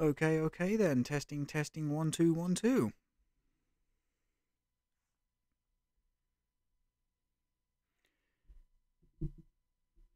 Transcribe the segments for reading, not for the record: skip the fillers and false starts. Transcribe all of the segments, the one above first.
Okay then. Testing, testing, 1 2 1 2.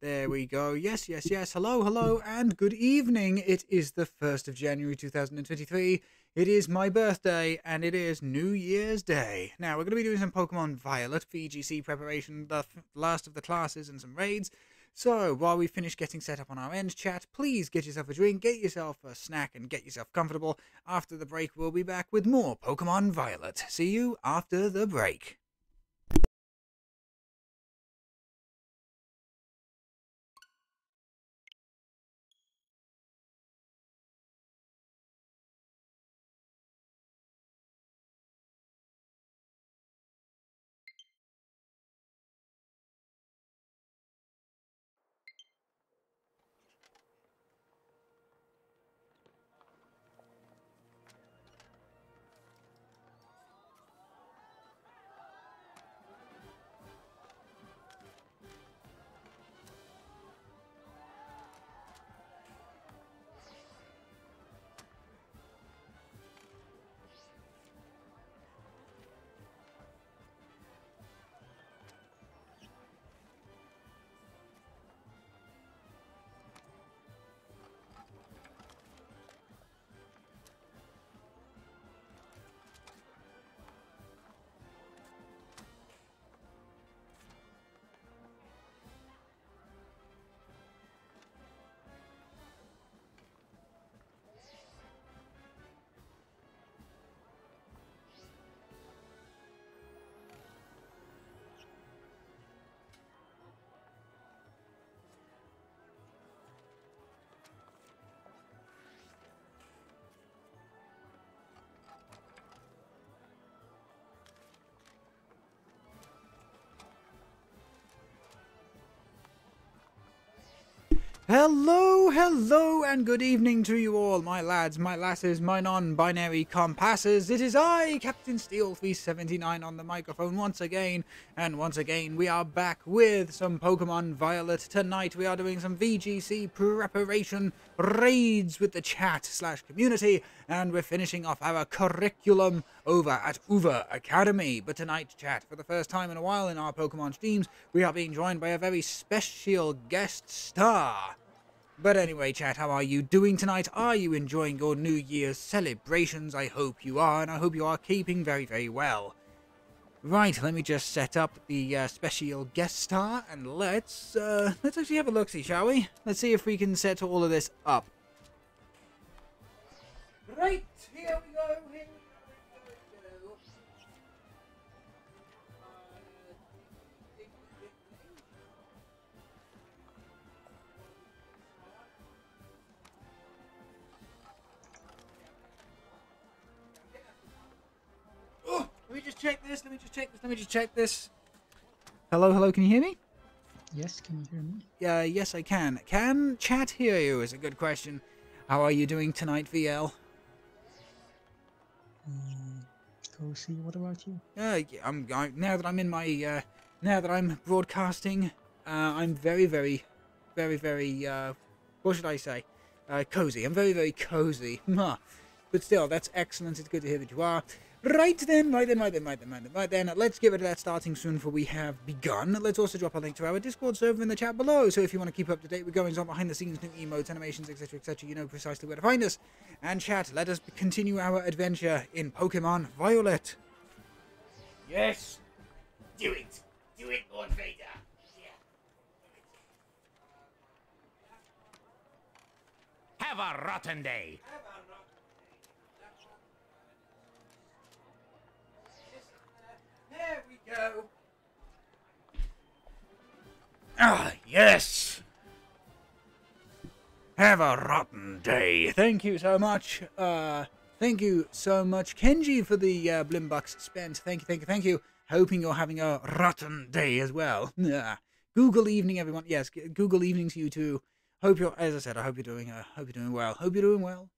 There we go. Yes. Hello, and good evening. It is the 1st of January 2023. It is my birthday, and it is New Year's Day. Now, we're going to be doing some Pokemon Violet VGC preparation, the last of the classes, and some raids. So, while we finish getting set up on our end, chat, please get yourself a drink, get yourself a snack, and get yourself comfortable. After the break, we'll be back with more Pokemon Violet. See you after the break. Hello, and good evening to you all, my lads, my lasses, my non-binary compasses. It is I, Captain Steel 379 on the microphone once again, and once again we are back with some Pokemon Violet. Tonight we are doing some VGC preparation raids with the chat/community, and we're finishing off our curriculum over at Uva Academy. But tonight, chat, for the first time in a while in our Pokemon streams, we are being joined by a very special guest star. But anyway, chat, how are you doing tonight? Are you enjoying your New Year's celebrations? I hope you are, and I hope you are keeping very, very well. Right, let me just set up the special guest star, and let's actually have a look-see, shall we? Let's see if we can set all of this up. Right, here we go, here we go. Let me just check this. Hello, can you hear me? Yes, can you hear me? Yes, I can. Can chat hear you is a good question. How are you doing tonight, VL? Cozy, what about you? Yeah, now that I'm in my, now that I'm broadcasting, I'm very, what should I say? Cozy. I'm very cozy. But still, that's excellent. It's good to hear that you are. Right then, let's get rid of that starting soon, for we have begun. Let's also drop a link to our Discord server in the chat below, so if you want to keep up to date with goings on behind the scenes, new emotes, animations, etc, you know precisely where to find us. And chat, let us continue our adventure in Pokemon Violet. Yes! Do it! Do it, Lord Vader! Yeah. Have a rotten day! There we go. Ah, yes. Have a rotten day. Thank you so much. Thank you so much, Kenji, for the Blimbucks spent. Thank you. Hoping you're having a rotten day as well. Google evening, everyone. Yes, Google evening to you too. Hope you're, as I said, I hope you're doing well. Hope you're doing well.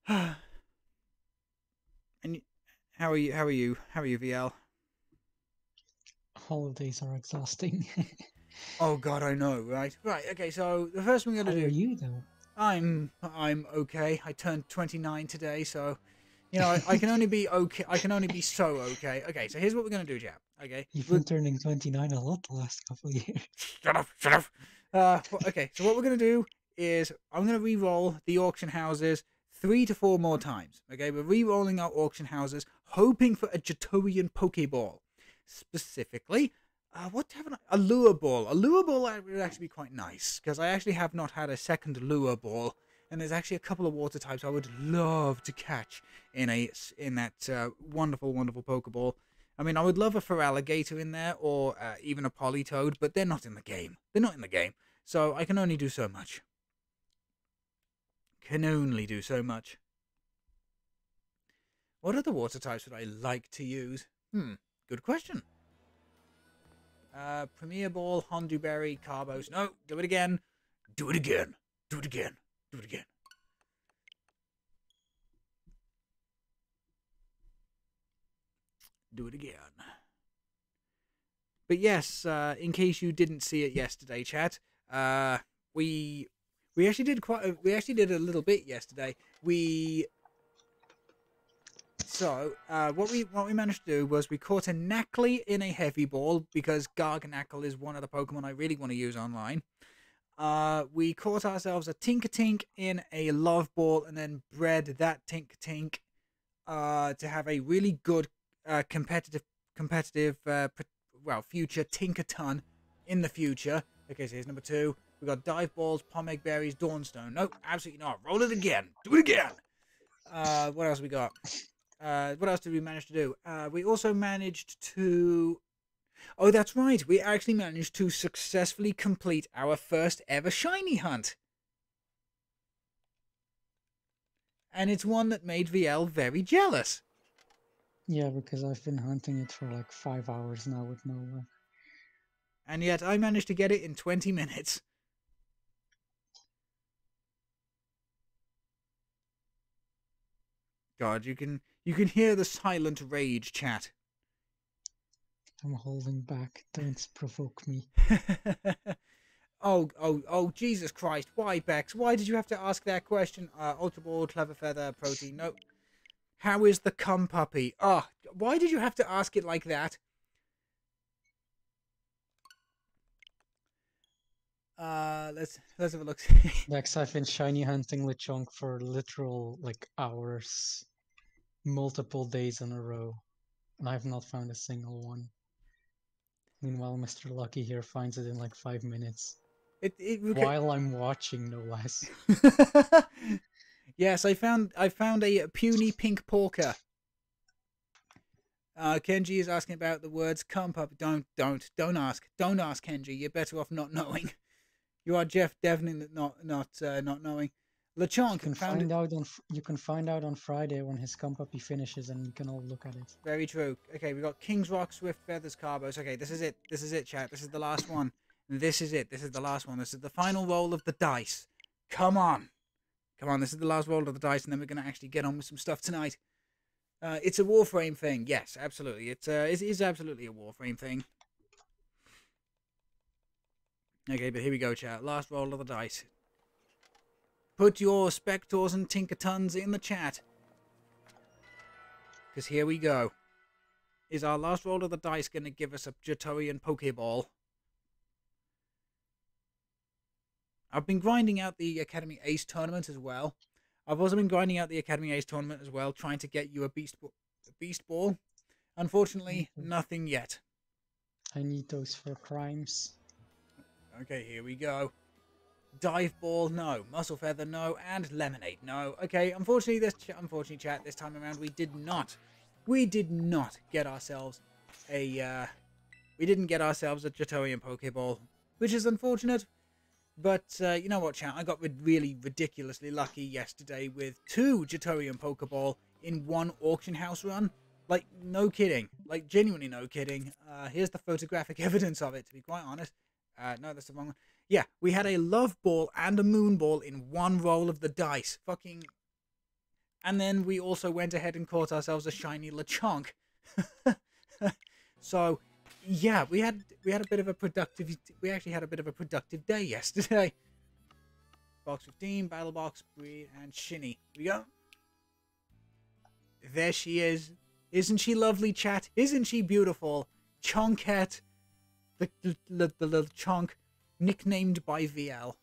And how are you, VL? Holidays are exhausting. Oh God, I know, right? Right, okay, so the first thing we're How gonna are do... you, though? I'm okay. I turned 29 today, so you know I can only be okay. I can only be so okay. Okay, so here's what we're gonna do, chap. Okay, You've been turning 29 a lot the last couple of years. shut up, shut up. Okay, so what we're gonna do is I'm gonna re-roll the auction houses 3 to 4 more times. Okay, we're re-rolling our auction houses, hoping for a Jatoian Pokeball. Specifically, what haven't I? A lure ball. A lure ball would actually be quite nice because I actually have not had a second lure ball, and there's actually a couple of water types I would love to catch in that wonderful Pokeball. I mean, I would love a Feraligatr in there, or even a Politoed, but they're not in the game. They're not in the game, so I can only do so much. Can only do so much. What other water types would I like to use? Good question. Premier Ball, Hondu Berry, Carbos. No, do it again. Do it again. Do it again. Do it again. Do it again. But yes, in case you didn't see it yesterday, chat, we actually did a little bit yesterday. What we managed to do was we caught a Knackley in a heavy ball because Garganacl is one of the Pokemon I really want to use online. We caught ourselves a Tinkertink in a Love Ball and then bred that Tinkertink to have a really good competitive future Tinkerton in the future. Okay, so here's number 2. We got Dive Balls, Pomegg Berries, Dawnstone. Nope, absolutely not. Roll it again. Do it again. What else we got? What else did we manage to do? We also managed to... Oh, that's right. We actually managed to successfully complete our first ever shiny hunt. And it's one that made VL very jealous. Yeah, because I've been hunting it for like 5 hours now with no luck. And yet I managed to get it in 20 minutes. God, you can hear the silent rage, chat. I'm holding back. Don't provoke me. Oh, Jesus Christ. Why, Bex? Why did you have to ask that question? Ultra Ball, Clever Feather, Protein. Nope. How is the cum puppy? Why did you have to ask it like that? Let's have a look. Max, I've been shiny hunting Lechonk for literal like hours, multiple days in a row, and I've not found a single one. Meanwhile, Mr. Lucky here finds it in like 5 minutes. While I'm watching, no less. Yes, I found a puny pink porker. Kenji is asking about the words "cum puppy." Don't ask. Don't ask, Kenji. You're better off not knowing. You are definitely not knowing. Lechonk you can find out on Friday when his cum puppy finishes, and you can all look at it. Very true. Okay, we got King's Rock, Swift Feathers, Carbos. Okay, this is it. This is it, chat. This is the last one. This is it. This is the last one. This is the final roll of the dice. Come on. Come on, this is the last roll of the dice, and then we're going to actually get on with some stuff tonight. It's a Warframe thing. Yes, absolutely. It is absolutely a Warframe thing. Okay, but here we go, chat. Last roll of the dice. Put your Spectors and Tinkertons in the chat. Because here we go. Is our last roll of the dice going to give us a Jatoian Pokeball? I've been grinding out the Academy Ace tournament as well. I've also been grinding out the Academy Ace tournament as well, trying to get you a Beast Ball. Unfortunately, nothing yet. I need those for crimes. Okay, here we go. Dive Ball, no. Muscle Feather, no. And Lemonade, no. Okay, unfortunately, chat, this time around, we did not get ourselves a, we didn't get ourselves a Jatoian Pokeball, which is unfortunate. But, you know what, chat, I got really ridiculously lucky yesterday with 2 Jatoian Pokeball in one auction house run. Like, no kidding. Like, genuinely no kidding. Here's the photographic evidence of it, to be quite honest. No, that's the wrong one. Yeah, we had a Love Ball and a Moon Ball in one roll of the dice. Fucking... And then we also went ahead and caught ourselves a shiny Lechonk. So... yeah, we had a bit of a productive... We actually had a bit of a productive day yesterday. Box 15, Battle Box, Breed, and Shinny. Here we go. There she is. Isn't she lovely, chat? Isn't she beautiful? Chonkette, the little chonk, nicknamed by VL.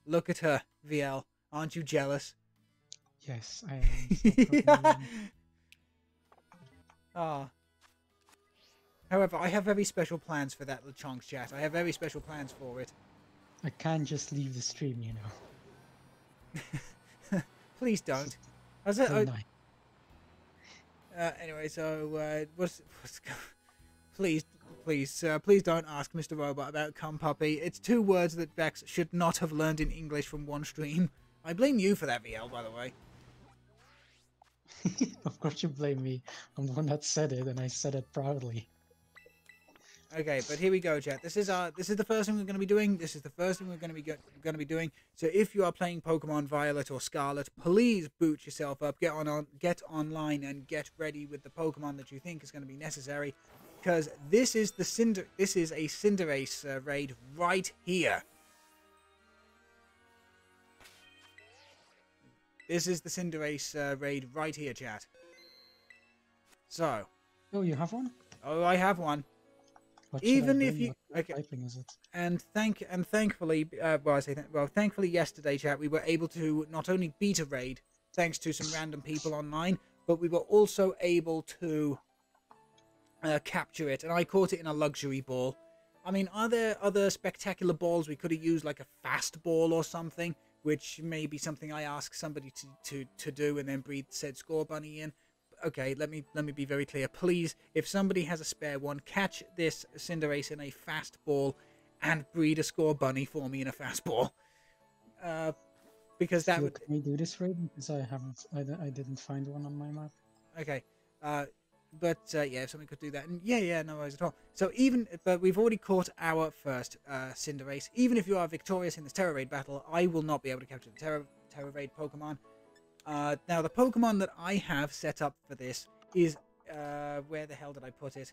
Look at her, VL. Aren't you jealous? Yes, I am. Ah. However, I have very special plans for that little chonk, chat. I have very special plans for it. I can't just leave the stream, you know. Please don't. So nice. Anyway, so please don't ask Mr. Robot about cum puppy. It's 2 words that Vex should not have learned in English from one stream. I blame you for that, VL, by the way. Of course you blame me. I'm the one that said it, and I said it proudly. Okay, but here we go, chat. This is the first thing we're going to be doing. This is the first thing we're going to be doing. So if you are playing Pokemon Violet or Scarlet, please boot yourself up, get online, and get ready with the Pokemon that you think is going to be necessary, because this is a Cinderace raid right here. This is the Cinderace raid right here, chat. So. Oh, you have one? Oh, I have one. What Even if you okay, typing is it? And thankfully, thankfully yesterday, chat, we were able to not only beat a raid thanks to some random people online, but we were also able to capture it, and I caught it in a luxury ball. I mean, are there other spectacular balls we could have used, like a fast ball or something, which may be something I ask somebody to do and then breed said score bunny in. Okay, let me be very clear. Please, if somebody has a spare one, catch this Cinderace in a fast ball and breed a score bunny for me in a fast ball. Because that would... Can we do this raid? Because I didn't find one on my map. Okay. Yeah, if somebody could do that. And yeah, no worries at all. So but we've already caught our first Cinderace. Even if you are victorious in this Tera raid battle, I will not be able to capture the Tera raid Pokemon. Now, the Pokemon that I have set up for this is... where the hell did I put it?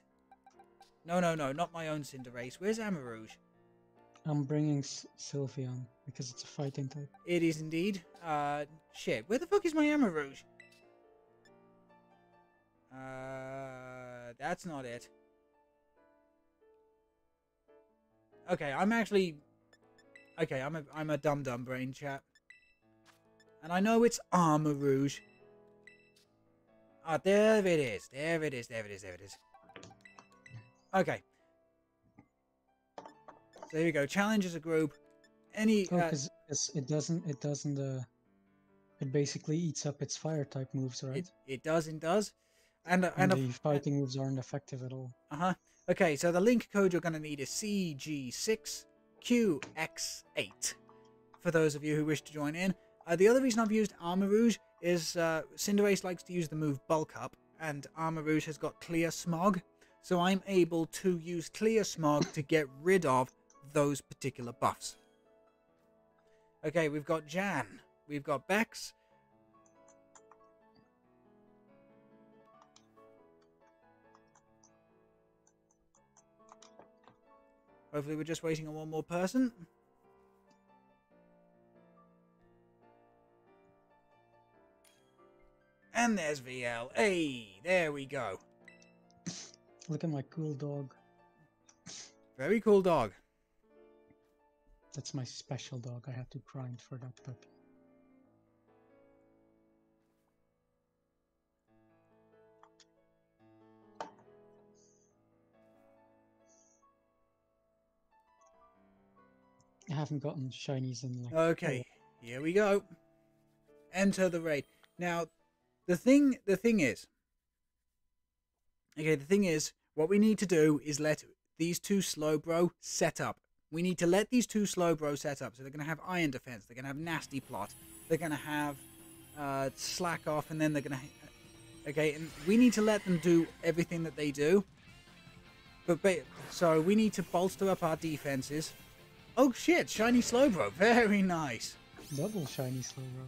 No, not my own Cinderace. Where's Amarouge? I'm bringing Sylveon, because it's a fighting type. It is indeed. Shit. Where the fuck is my Amarouge? That's not it. Okay, I'm actually... Okay, I'm a dum-dum brain, chat. And I know it's Amarouge. Ah, there it is. There it is. Okay. So here we go. Challenge as a group. Any... because it basically eats up its fire type moves, right? It does. And the fighting moves aren't effective at all. Okay, so the link code you're going to need is CG6QX8 for those of you who wish to join in. The other reason I've used Amarouge is Cinderace likes to use the move Bulk Up, and Amarouge has got Clear Smog, so I'm able to use Clear Smog to get rid of those particular buffs. Okay, we've got Jan, we've got Bex. Hopefully we're just waiting on one more person. And there's VL. Hey, there we go. Look at my cool dog. Very cool dog. That's my special dog. I had to grind for that puppy. I haven't gotten shinies in like... Okay, here we go. Enter the raid. Now, the thing is, what we need to do is let these two Slowbro set up. We need to let these two Slowbro set up. So they're going to have Iron Defense, they're going to have Nasty Plot, they're going to have Slack Off, and then they're going to... Okay, and we need to let them do everything that they do. So we need to bolster up our defenses. Oh shit, Shiny Slowbro, very nice. Double Shiny Slowbro.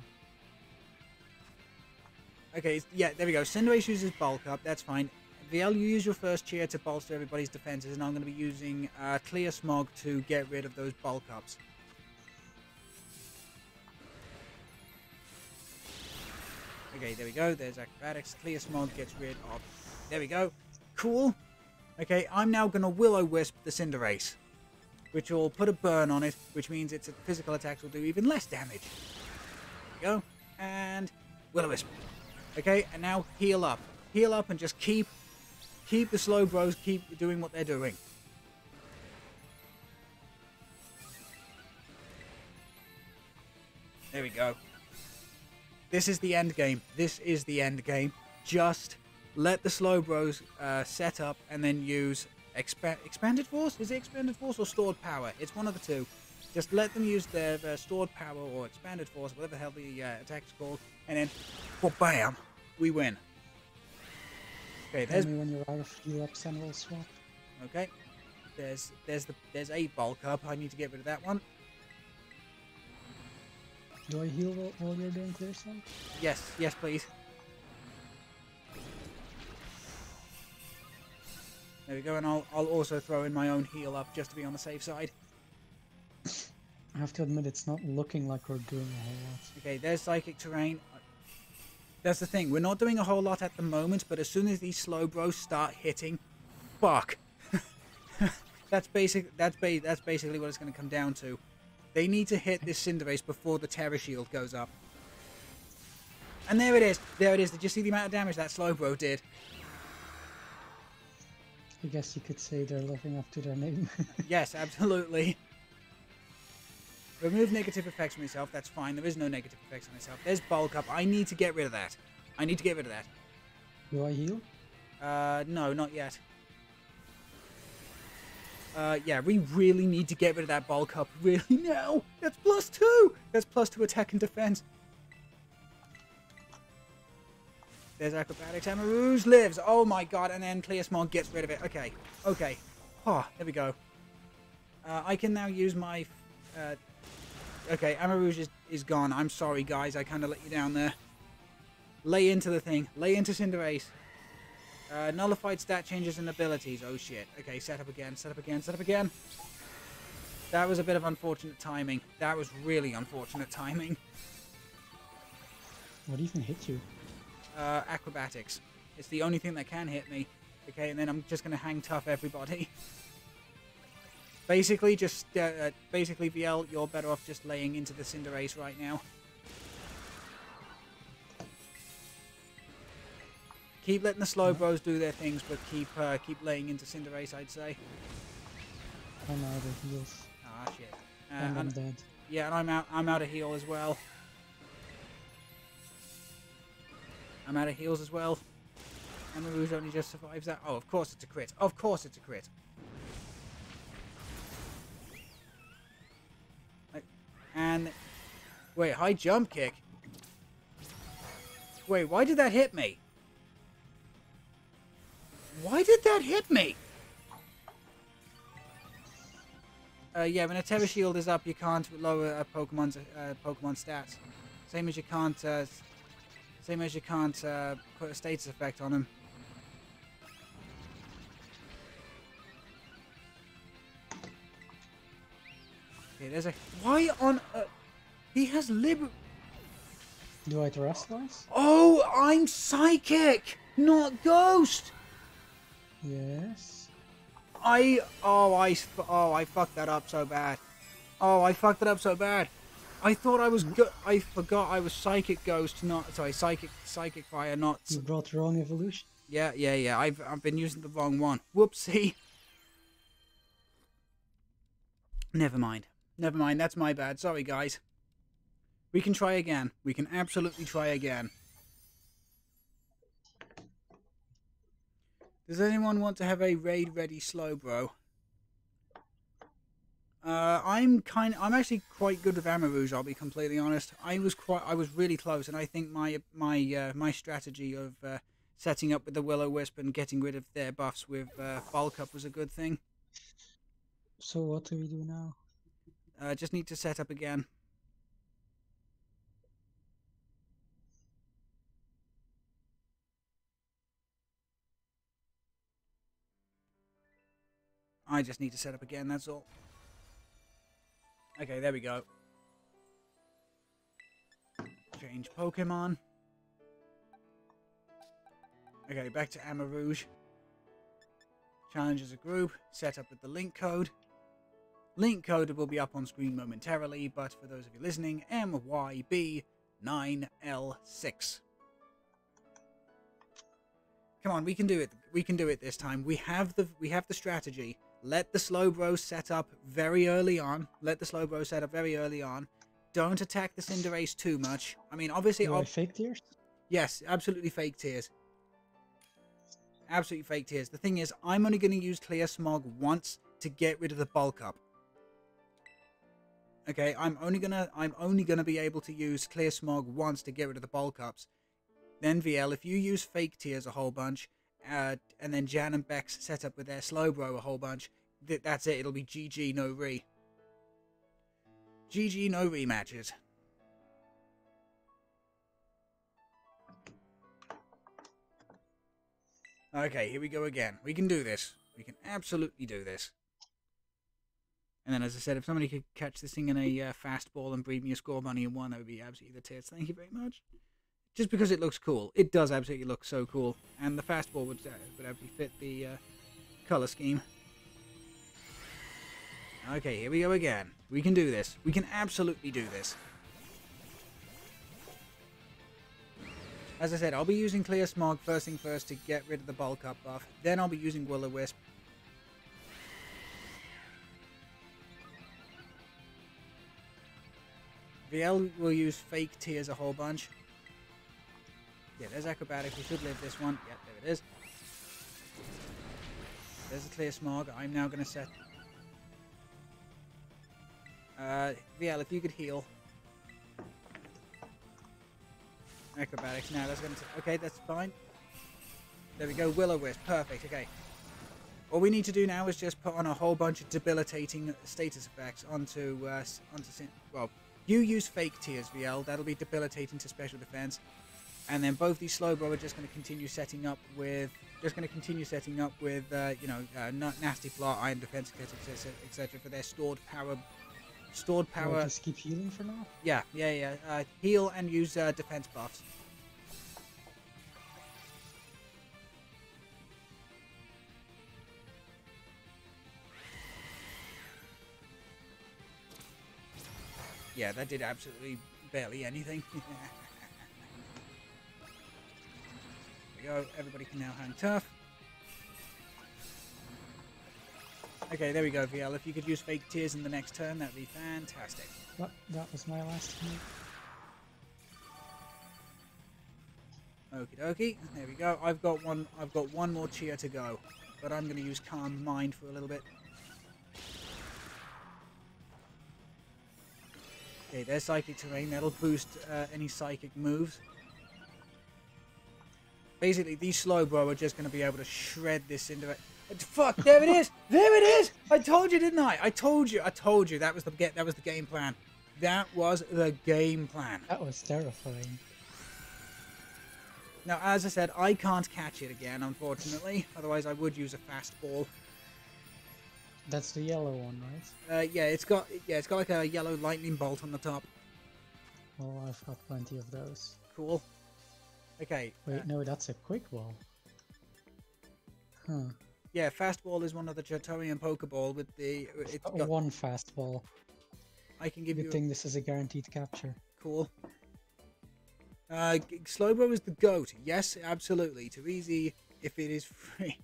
Okay, yeah, there we go. Cinderace uses Bulk Up, that's fine. VL, you use your first cheer to bolster everybody's defenses, and I'm going to be using Clear Smog to get rid of those bulk ups. Okay, there we go. There's Acrobatics. Clear Smog gets rid of... There we go. Cool. Okay, I'm now going to Will-O-Wisp the Cinderace, which will put a burn on it, which means its physical attacks will do even less damage. There we go. And Will-O-Wisp. Okay, and now heal up. Heal up and just keep the slow bros, keep doing what they're doing. There we go. This is the end game. This is the end game. Just let the slow bros set up and then use expanded force? Is it expanded force or stored power? It's one of the two. Just let them use their stored power or expanded force, whatever the hell the attack's called, and then, well, bam, we win. Okay, there's... Tell me when you're out of heal ups and we'll swap. Okay, there's a bulk up. I need to get rid of that one. Do I heal while you're doing clear side? Yes, yes, please. There we go, and I'll also throw in my own heal up just to be on the safe side. I have to admit, it's not looking like we're doing a whole lot. Okay, there's Psychic Terrain. That's the thing, we're not doing a whole lot at the moment, but as soon as these slow bros start hitting, fuck. That's basically what it's going to come down to. They need to hit this Cinderace before the Terra Shield goes up. And there it is. There it is. Did you see the amount of damage that slow bro did? I guess you could say they're living up to their name. Yes, absolutely. Remove negative effects from yourself. That's fine. There is no negative effects on yourself. There's bulk up. I need to get rid of that. I need to get rid of that. Do I heal? No, not yet. Yeah, we really need to get rid of that bulk up. Really now. That's +2. That's +2 attack and defense. There's Acrobatics. Amarouge lives. Oh my god. And then Clear Smog gets rid of it. Okay. Okay. Oh, there we go. I can now use my... okay, Amarouge is gone. I'm sorry, guys. I kind of let you down there. Lay into the thing. Lay into Cinderace. Nullified stat changes and abilities. Oh shit. Okay, set up again. Set up again. Set up again. That was a bit of unfortunate timing. That was really unfortunate timing. What even hit you? Acrobatics. It's the only thing that can hit me. Okay, and then I'm just going to hang tough everybody. Basically, just... basically, VL, you're better off just laying into the Cinderace right now. Keep letting the slow bros do their things, but keep laying into Cinderace, I'd say. I'm out of heals. Ah, shit. And I'm dead. Yeah, and I'm out of heal as well. I'm out of heals as well. Amarouge only just survives that. Oh, of course it's a crit. Of course it's a crit. And... wait, high jump kick? Wait, why did that hit me? Why did that hit me? Yeah, when a Terra Shield is up, you can't lower a Pokemon's stats. Same as you can't put a status effect on him. Okay, there's a... why on... he has liber... Do I Terrestrialize? Oh, I'm Psychic, not Ghost! Yes. I fucked that up so bad. Oh, I fucked it up so bad. I thought I was I forgot I was Psychic Ghost, not... sorry, Psychic Fire, not... You brought the wrong evolution. Yeah. I've been using the wrong one. Whoopsie. Never mind. Never mind, that's my bad. Sorry, guys. We can try again. We can absolutely try again. Does anyone want to have a raid-ready slow bro? I'm actually quite good with Amarouge, I'll be completely honest. I was really close, and I think my strategy of setting up with the Will-O-Wisp and getting rid of their buffs with bulk up was a good thing. So what do we do now? Just need to set up again. I just need to set up again, that's all. Okay, there we go. Change Pokemon. Okay, back to Amarouge. Challenge as a group. Set up with the link code. Link code will be up on screen momentarily, but for those of you listening, MYB9L6. Come on, we can do it. We can do it this time. We have the strategy. Let the Slowbro set up very early on. Don't attack the Cinderace too much. I mean, obviously, Do I fake tears? yes, absolutely fake tears. Absolutely fake tears. The thing is, I'm only going to use Clear Smog once to get rid of the bulk up. Okay, I'm only gonna be able to use Clear Smog once to get rid of the bulk ups. Then VL, if you use fake tears a whole bunch, and then Jan and Bex set up with their Slowbro a whole bunch, that's it. It'll be GG, no re. GG, no rematches. Okay, here we go again. We can do this. We can absolutely do this. And then, as I said, if somebody could catch this thing in a fastball and breed me a score bunny in one, that would be absolutely the tits. Thank you very much. Just because it looks cool. It does absolutely look so cool. And the fastball would absolutely fit the color scheme. Okay, here we go again. We can do this. We can absolutely do this. As I said, I'll be using Clear Smog first thing first to get rid of the bulk up buff. Then I'll be using Will-O-Wisp. VL will use fake tears a whole bunch. Yeah, there's Acrobatics. We should live this one. Yep, there it is. There's a Clear Smog. I'm now going to set... VL, if you could heal. Acrobatics. Now that's going to... Okay, that's fine. There we go. Will-O-Wisp. Perfect. Okay. All we need to do now is just put on a whole bunch of debilitating status effects onto well, you use fake tears, VL. That'll be debilitating to special defense. And then both these Slowbro are just going to continue setting up with... Nasty Plot, Iron Defense, etc. for their stored power... I'll just keep healing for now? Yeah. Heal and use defense buffs. Yeah, that did absolutely barely anything. There we go. Everybody can now hang tough. Okay, there we go, VL. If you could use fake tears in the next turn, that'd be fantastic. That was my last hit. Okie dokie. There we go. I've got one more cheer to go, but I'm going to use Calm Mind for a little bit. Okay, there's Psychic Terrain. That'll boost any psychic moves. Basically, these Slowbro are just going to be able to shred this Cinderace. Fuck! There it is! There it is! I told you, didn't I? I told you. That was the game plan. That was the game plan. That was terrifying. Now, as I said, I can't catch it again, unfortunately. Otherwise, I would use a fastball. That's the yellow one, right? Yeah, it's got like a yellow lightning bolt on the top. Oh, I've got plenty of those. Cool. Okay. Wait, no, that's a quick ball. Huh. Yeah, fastball is one of the Chatorian Pokeball with the... It's got one fastball. I can give you... Good thing this is a guaranteed capture. Cool. Slowbro is the GOAT. Yes, absolutely. Too easy if it is free.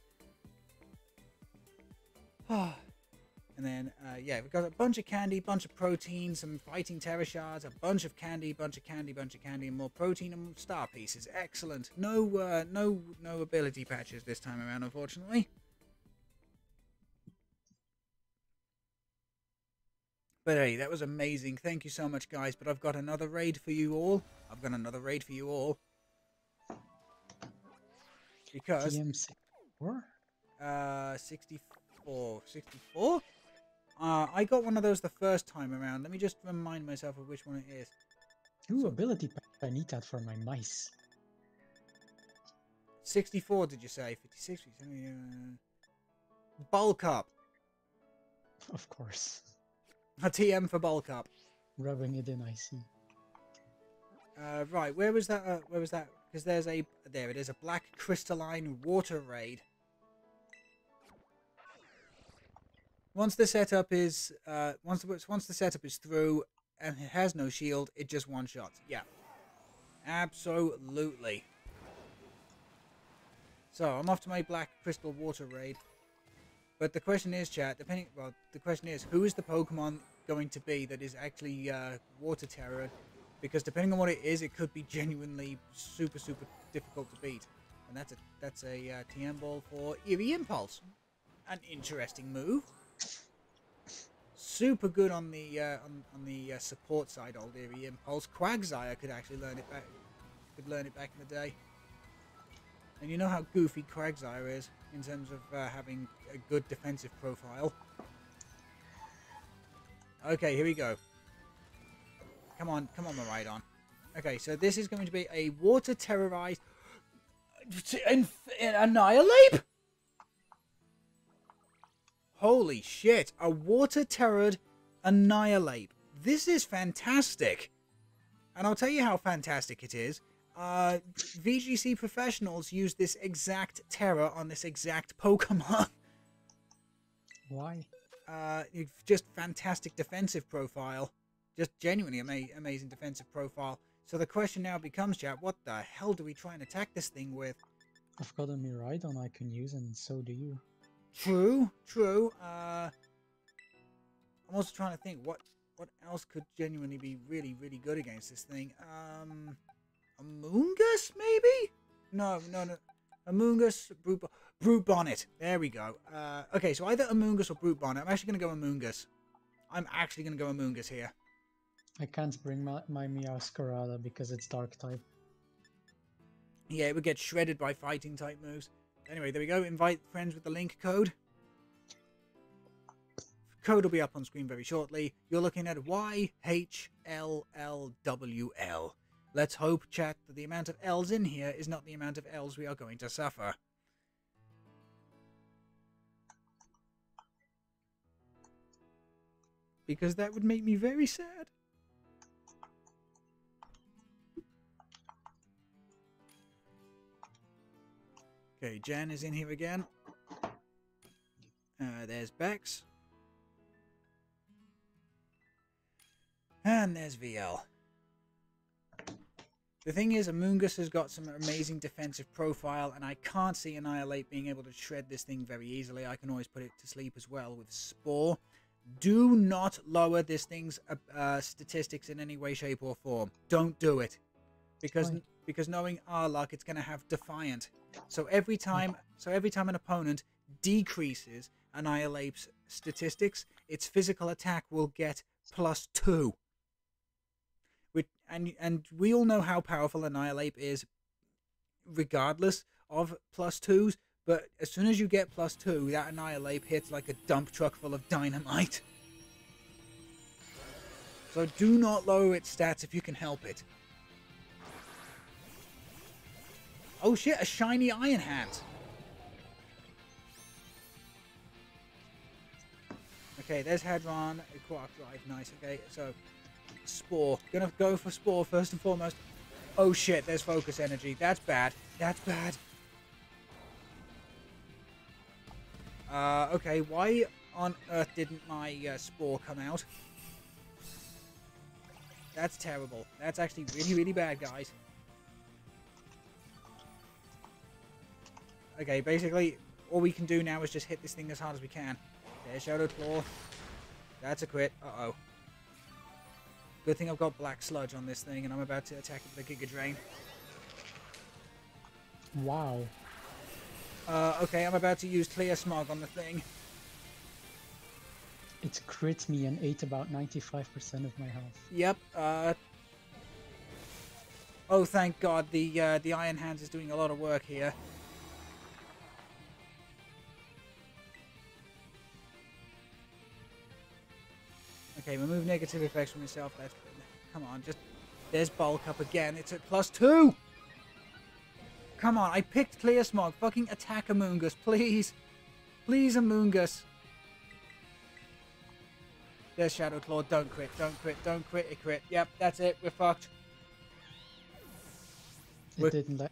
And then, yeah, we've got a bunch of candy, bunch of protein, some fighting Terra Shards, a bunch of candy, bunch of candy, and more protein and star pieces. Excellent. No ability patches this time around, unfortunately. But hey, that was amazing. Thank you so much, guys. But I've got another raid for you all. Because... TM64? 64? I got one of those the first time around. Let me just remind myself of which one it is. Ooh, ability pack. I need that for my mice. 64, did you say? 56? Bulk up. Of course. A TM for bulk up. Rubbing it in, I see. Right, where was that? Where was that? Because there's a... There it is, a black crystalline water raid. Once the setup is... once the setup is through and it has no shield, it just one-shots. Yeah. Absolutely. So, I'm off to my black crystal water raid. But the question is, chat, the question is, who is the Pokemon going to be that is actually Water Terror? Because depending on what it is, it could be genuinely super, super difficult to beat. And that's a TM ball for Eerie Impulse. An interesting move. Super good on the support side, old Eerie Impulse. Quagsire could actually learn it back. Could learn it back in the day. And you know how goofy Quagsire is in terms of having a good defensive profile. Okay, here we go. Come on, Miraidon. Okay, so this is going to be a water terrorized Annihilate. Holy shit! A water terrored Annihilate. This is fantastic, and I'll tell you how fantastic it is. VGC professionals use this exact terror on this exact Pokemon. Why? Just fantastic defensive profile. Just genuinely amazing defensive profile. So the question now becomes, chat, what the hell do we try and attack this thing with? I've got a Miraidon I can use, and so do you. True. I'm also trying to think what else could genuinely be really, really good against this thing. Amoonguss, maybe? No. Amoonguss, Brute Bonnet. There we go. Okay, so either Amoonguss or Brute Bonnet. I'm actually going to go Amoonguss here. I can't bring my Meowscarada because it's Dark type. Yeah, it would get shredded by fighting type moves. Anyway, there we go. Invite friends with the link code. Code will be up on screen very shortly. You're looking at YHLLWL. Let's hope, chat, that the amount of L's in here is not the amount of L's we are going to suffer. Because that would make me very sad. Okay, Jan is in here again. There's Bex. And there's VL. The thing is, Amoonguss has got some amazing defensive profile, and I can't see Annihilate being able to shred this thing very easily. I can always put it to sleep as well with Spore. Do not lower this thing's statistics in any way, shape, or form. Don't do it. Because knowing our luck, it's going to have Defiant. So every time an opponent decreases Annihilate's statistics, its physical attack will get +2. And we all know how powerful Annihilate is, regardless of +2s. But as soon as you get +2, that Annihilate hits like a dump truck full of dynamite. So do not lower its stats if you can help it. Oh shit, a shiny Iron Hand. Okay, there's Hadron, Quark Drive, nice, okay, so Spore. Gonna go for Spore first and foremost. Oh shit, there's Focus Energy. That's bad. That's bad. Okay, why on earth didn't my Spore come out? That's terrible. That's actually really, really bad, guys. Okay, basically, all we can do now is just hit this thing as hard as we can. There's Shadow Claw. That's a crit. Uh-oh. Good thing I've got Black Sludge on this thing, and I'm about to attack it with a Giga Drain. Wow. Okay, I'm about to use Clear Smog on the thing. It crit me and ate about 95% of my health. Yep, oh, thank God, the Iron Hands is doing a lot of work here. Okay, remove negative effects from yourself. That's... Come on, just... There's Bulk Up again. It's at +2! Come on, I picked Clear Smog. Fucking attack Amoonguss, please. Please, Amoonguss. There's Shadow Claw. Don't crit. Don't crit. Don't crit. It crit. Yep, that's it. We're fucked. It didn't let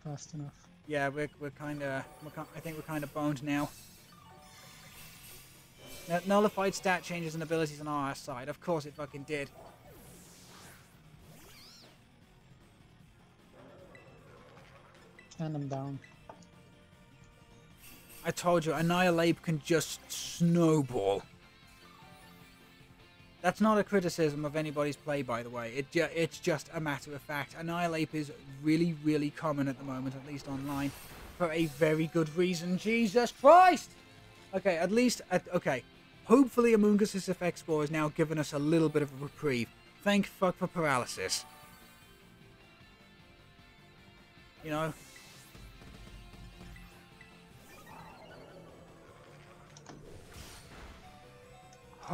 fast enough. Yeah, we're kind of... I think we're kind of boned now. Nullified stat changes and abilities on our side. Of course it fucking did. And I'm down. I told you, Annihilate can just snowball. That's not a criticism of anybody's play, by the way. It's just a matter of fact. Annihilate is really, really common at the moment, at least online, for a very good reason. Jesus Christ! Okay, at least... okay. Hopefully Amoongus's effect score has now given us a little bit of a reprieve. Thank fuck for paralysis. You know?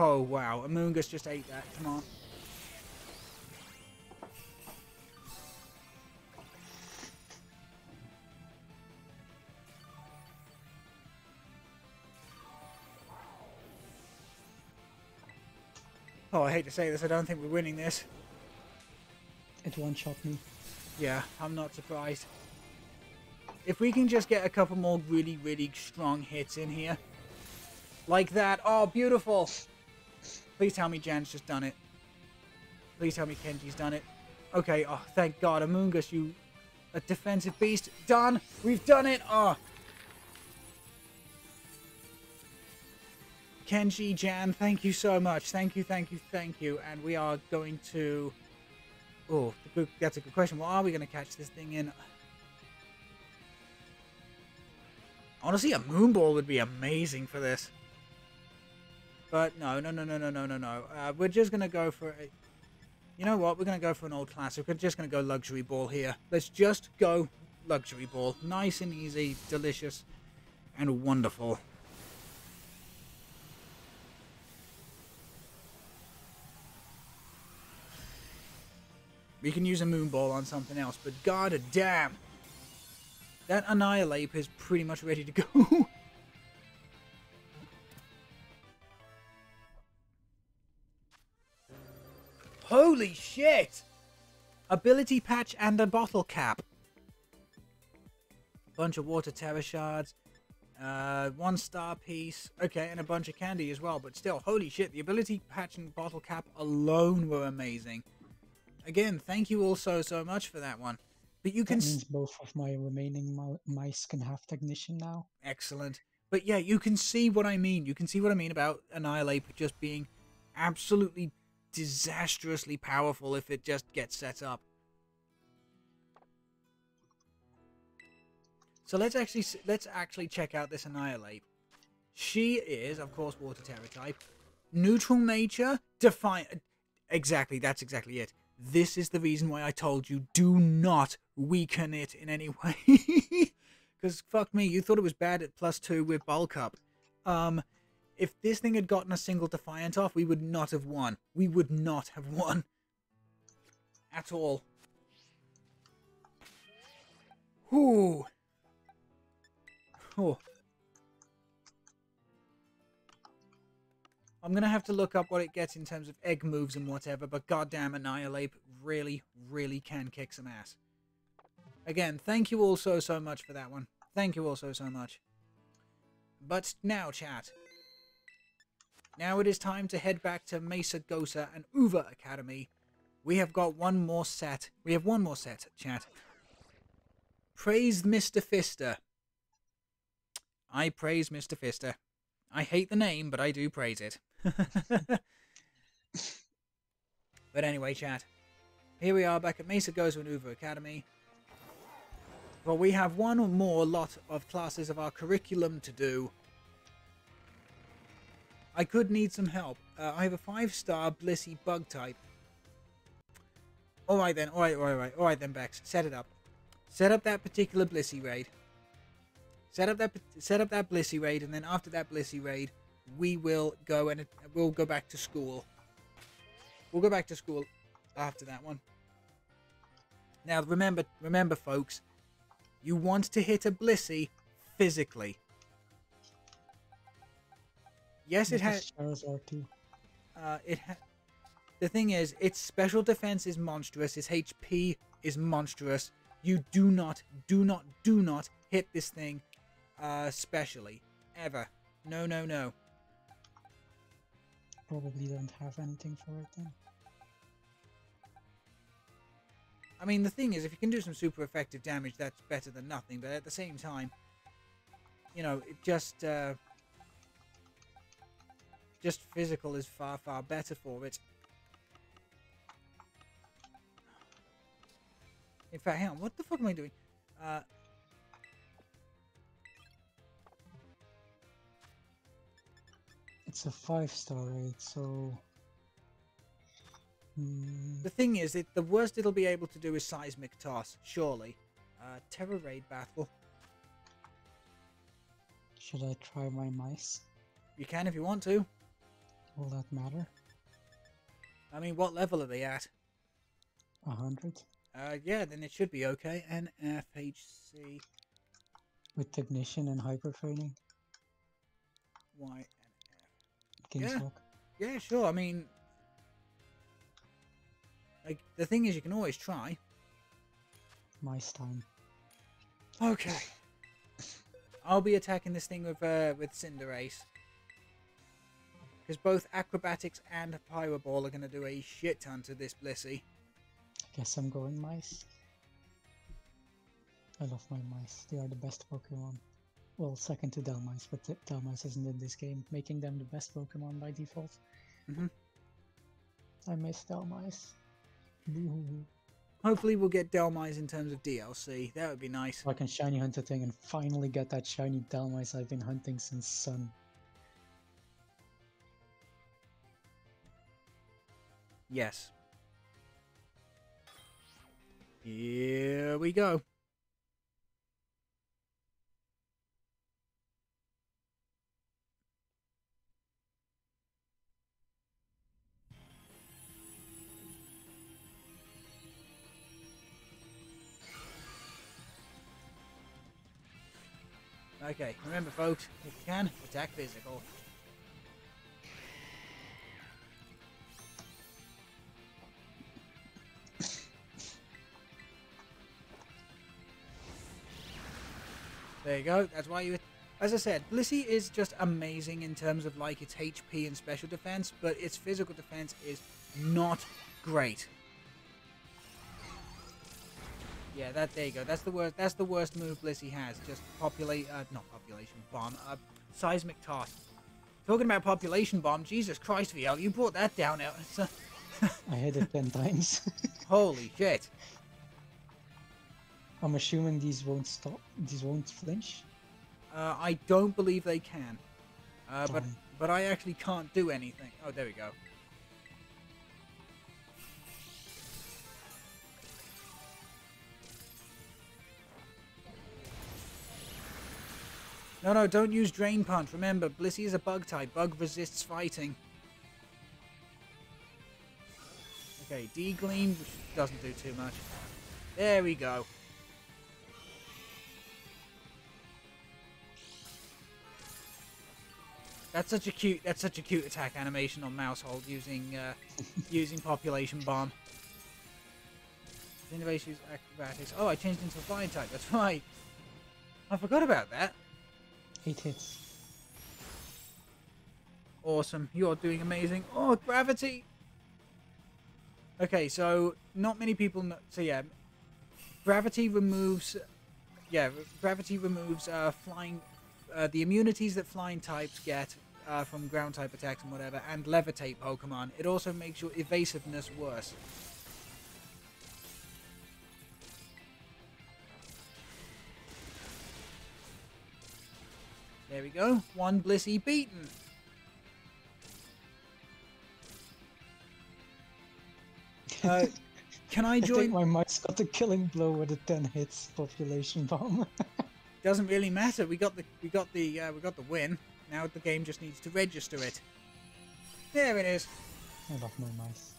Oh, wow. Amoongus just ate that. Come on. Oh, I hate to say this. I don't think we're winning this. It one-shot me. Yeah, I'm not surprised. If we can just get a couple more really, really strong hits in here. Like that. Oh, beautiful. Please tell me Jan's just done it. Please tell me Kenji's done it. Okay, oh, thank God. Amoongus, you... a defensive beast. Done! We've done it! Oh! Kenji, Jan, thank you so much. Thank you, thank you, thank you. And we are going to... oh, that's a good question. Well, are we going to catch this thing in? Honestly, a Moonball would be amazing for this. But no. We're just going to go for a... you know what? We're going to go for an old classic. We're just going to go Luxury Ball here. Let's just go Luxury Ball. Nice and easy, delicious, and wonderful. We can use a Moonball on something else, but god damn! That Annihilate is pretty much ready to go. Holy shit! Ability patch and a bottle cap. A bunch of water Tera shards. 1-star piece. Okay, and a bunch of candy as well. But still, holy shit, the ability patch and bottle cap alone were amazing. Again, thank you all so much for that one. But you can... that means both of my remaining mice can have Technician now. Excellent. But yeah, you can see what I mean. You can see what I mean about Annihilate just being absolutely disastrously powerful if it just gets set up. So let's actually check out this Annihilate. She is, of course, Water Terra type. Neutral nature, Defiant. Exactly, that's exactly it. This is the reason why I told you, do not weaken it in any way. Because, fuck me, you thought it was bad at +2 with Bulk Up. If this thing had gotten a single Defiant off, we would not have won. We would not have won. At all. Whew. Oh. I'm going to have to look up what it gets in terms of egg moves and whatever, but goddamn Annihilate really, really can kick some ass. Again, thank you all so much for that one. Thank you all so much. But now, chat. Now it is time to head back to Mesa Gosa and Uva Academy. We have got one more set. We have one more set, chat. Praise Mr. Fister. I praise Mr. Fister. I hate the name, but I do praise it. But anyway, chat. Here we are back at Mesa Gosa and Uva Academy. Well, we have one or more lot of classes of our curriculum to do. I could need some help. I have a 5-star Blissey bug type. Alright then, alright then, Bex. Set it up. Set up that particular Blissey raid. Set up that Blissey raid, and then after that Blissey raid, we will go and we'll go back to school. We'll go back to school after that one. Now remember folks, you want to hit a Blissey physically. Yes, it has. The thing is, its special defense is monstrous. Its HP is monstrous. You do not hit this thing, specially. Ever. No, no, no. Probably don't have anything for it then. I mean, the thing is, if you can do some super effective damage, that's better than nothing. But at the same time, you know, it just physical is far, far better for it. In fact, hang on, what the fuck am I doing? It's a 5-star raid, so... The thing is, the worst it'll be able to do is Seismic Toss, surely. Tera Battle. Should I try my mice? You can if you want to. Will that matter? I mean, what level are they at? 100? Yeah, then it should be okay. NFHC. With Technician and Hyper Training? YNF. Kingswalk? Yeah, sure. I mean, like, the thing is, you can always try. Mice time. Okay. I'll be attacking this thing with Cinderace. Because both Acrobatics and Pyro Ball are going to do a shit ton to this Blissey. Guess I'm going mice. I love my mice. They are the best Pokemon. Well, second to Delmice, but Delmice isn't in this game, making them the best Pokemon by default. I miss Delmice. Hopefully we'll get Delmice in terms of DLC. That would be nice. I can shiny hunt a thing and finally get that shiny Delmice I've been hunting since Sun. Yes. Here we go. Okay, remember folks, if you can, attack physical. There you go, that's why you... As I said, Blissey is just amazing in terms of like its HP and special defense, but its physical defense is not great. Yeah, there you go. That's the worst move Blissey has. Just not population bomb. Seismic toss. Talking about population bomb, Jesus Christ, VL, you brought that down out. I hit it 10 times. Holy shit. I'm assuming these won't stop. These won't flinch. I don't believe they can. But I actually can't do anything. Oh, there we go. No, don't use Drain Punch. Remember, Blissey is a bug type. Bug resists fighting. Okay, D-Gleam, which doesn't do too much. There we go. That's such a cute attack animation on Mousehold using using Population Bomb. Cinderace use Acrobatics. Oh, I changed into a flying type. That's right. I forgot about that. 8 hits. Awesome. You're doing amazing. Oh, Gravity. Okay, so not many people know. So yeah, Gravity removes. Yeah, Gravity removes flying. The immunities that flying types get from ground type attacks and whatever, and levitate Pokemon. It also makes your evasiveness worse. There we go. One Blissey beaten. Can I join? I think my mice got the killing blow with a 10 hits population bomb. Doesn't really matter. We got the win. Now the game just needs to register it. There it is. I love my mice.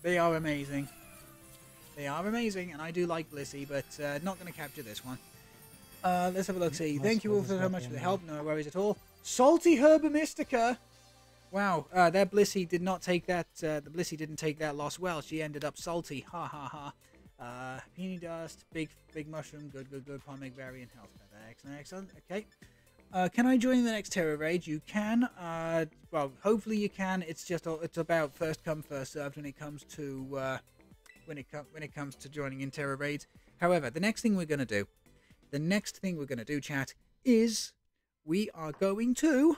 They are amazing. They are amazing, and I do like Blissey, but not going to capture this one. Let's have a look. See, thank you all so much for the help. No worries at all. Salty Herba Mystica. Wow, their Blissey did not take that, the Blissey didn't take that loss well. She ended up salty. Ha ha ha. Peony Dust, Big Mushroom, good. Pomeg Berry and Health Feather. Excellent. Okay. Can I join the next Tera Raid? You can. Well, hopefully you can. It's about first come, first served when it comes to, when it comes to joining in Tera Raids. However, the next thing we're going to do, chat, is we are going to...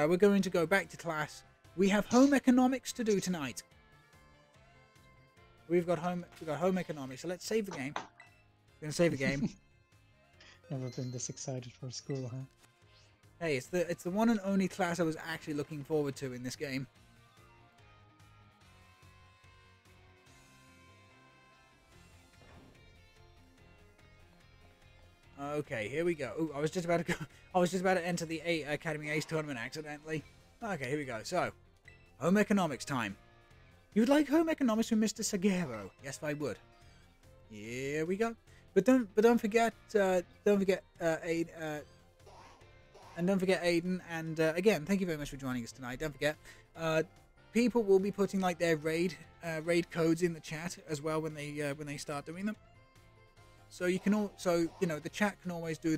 we're going to go back to class. We have home economics to do tonight. We've got home economics. So let's save the game. We're going to save the game. Never been this excited for school, huh? Hey, it's the one and only class I was actually looking forward to in this game. Okay, here we go. Ooh, I was just about to enter the Academy Ace tournament accidentally. Okay, here we go. So, home economics time. You'd like home economics from Mr. Sagero? Yes, I would. Here we go. But don't forget Aiden. And don't forget Aiden. And again, thank you very much for joining us tonight. Don't forget, people will be putting like their raid codes in the chat as well when they start doing them. So you can the chat can always do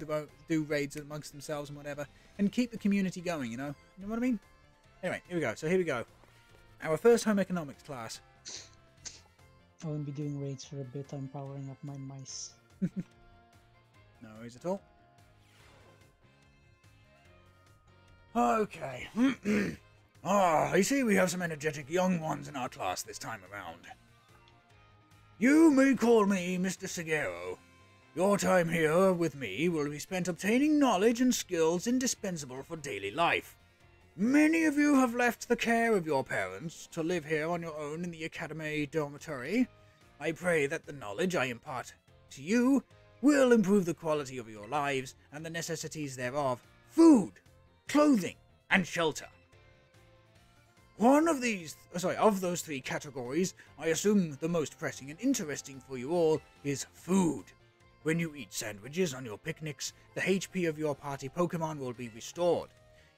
raids amongst themselves and whatever, and keep the community going. You know what I mean? Anyway, here we go. So here we go. Our first home economics class. I won't be doing raids for a bit. I'm powering up my mice. No worries at all. Okay. I see we have some energetic young ones in our class this time around. You may call me Mr. Sagero. Your time here with me will be spent obtaining knowledge and skills indispensable for daily life. Many of you have left the care of your parents to live here on your own in the Academy dormitory. I pray that the knowledge I impart to you will improve the quality of your lives and the necessities thereof: food, clothing, and shelter. One of those three categories, I assume the most pressing and interesting for you all is food. When you eat sandwiches on your picnics, the HP of your party Pokemon will be restored.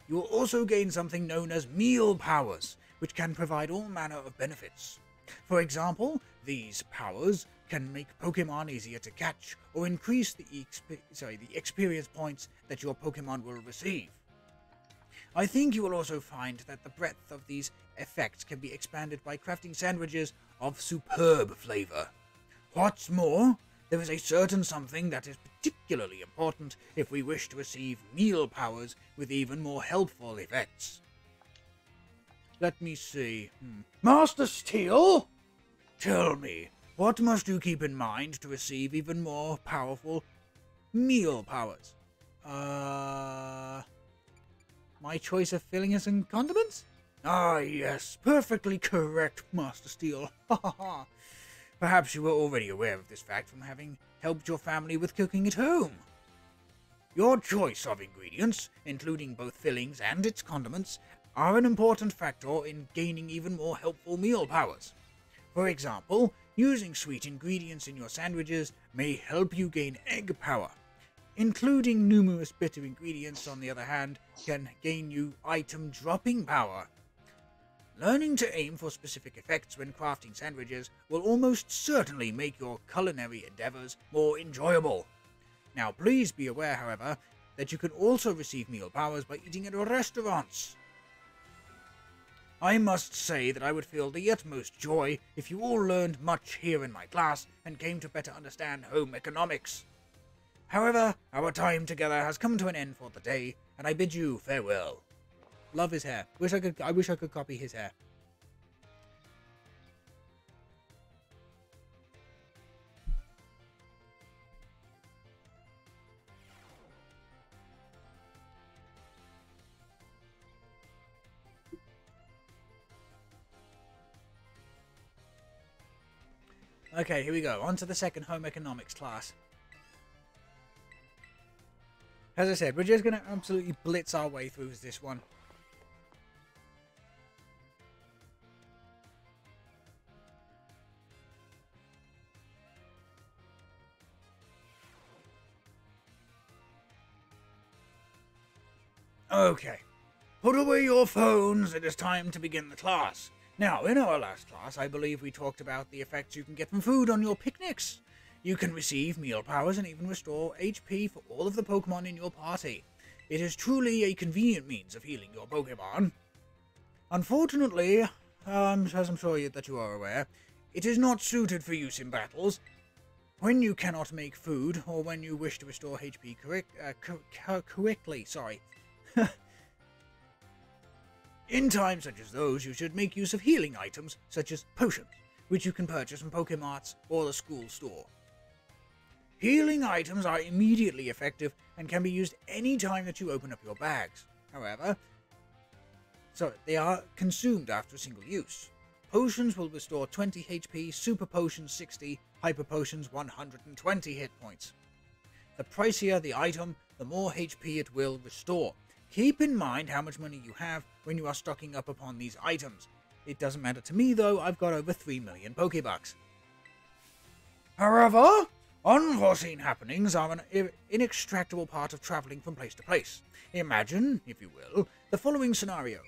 You will also gain something known as meal powers, which can provide all manner of benefits. For example, these powers can make Pokemon easier to catch or increase the experience points that your Pokemon will receive. I think you will also find that the breadth of these effects can be expanded by crafting sandwiches of superb flavor. What's more, there is a certain something that is particularly important if we wish to receive meal powers with even more helpful effects. Let me see. Master Steel? Tell me, what must you keep in mind to receive even more powerful meal powers? My choice of fillings and condiments? Ah, yes, perfectly correct, Master Steel. Ha ha ha. Perhaps you were already aware of this fact from having helped your family with cooking at home. Your choice of ingredients, including both fillings and its condiments, are an important factor in gaining even more helpful meal powers. For example, using sweet ingredients in your sandwiches may help you gain egg power. Including numerous bitter ingredients, on the other hand, can gain you item dropping power. Learning to aim for specific effects when crafting sandwiches will almost certainly make your culinary endeavors more enjoyable. Now please be aware, however, that you can also receive meal powers by eating at restaurants. I must say that I would feel the utmost joy if you all learned much here in my class and came to better understand home economics. However, our time together has come to an end for the day, and I bid you farewell. Love his hair. I wish I could copy his hair. Okay, here we go. On to the second home economics class. As I said, we're just going to absolutely blitz our way through this one. Okay. put away your phones, it is time to begin the class. Now, in our last class, I believe we talked about the effects you can get from food on your picnics. You can receive meal powers and even restore HP for all of the Pokemon in your party. It is truly a convenient means of healing your Pokemon. Unfortunately, as I'm sure that you are aware, it is not suited for use in battles. When you cannot make food, or when you wish to restore HP quickly, in times such as those, you should make use of healing items, such as potions, which you can purchase from Pokemarts or the school store. Healing items are immediately effective and can be used any time that you open up your bags. However, they are consumed after a single use. Potions will restore 20 HP, Super Potions 60, Hyper Potions 120 hit points. The pricier the item, the more HP it will restore. Keep in mind how much money you have when you are stocking up upon these items. It doesn't matter to me though, I've got over 3 million Pokebucks. However, unforeseen happenings are an inextricable part of travelling from place to place. Imagine, if you will, the following scenario.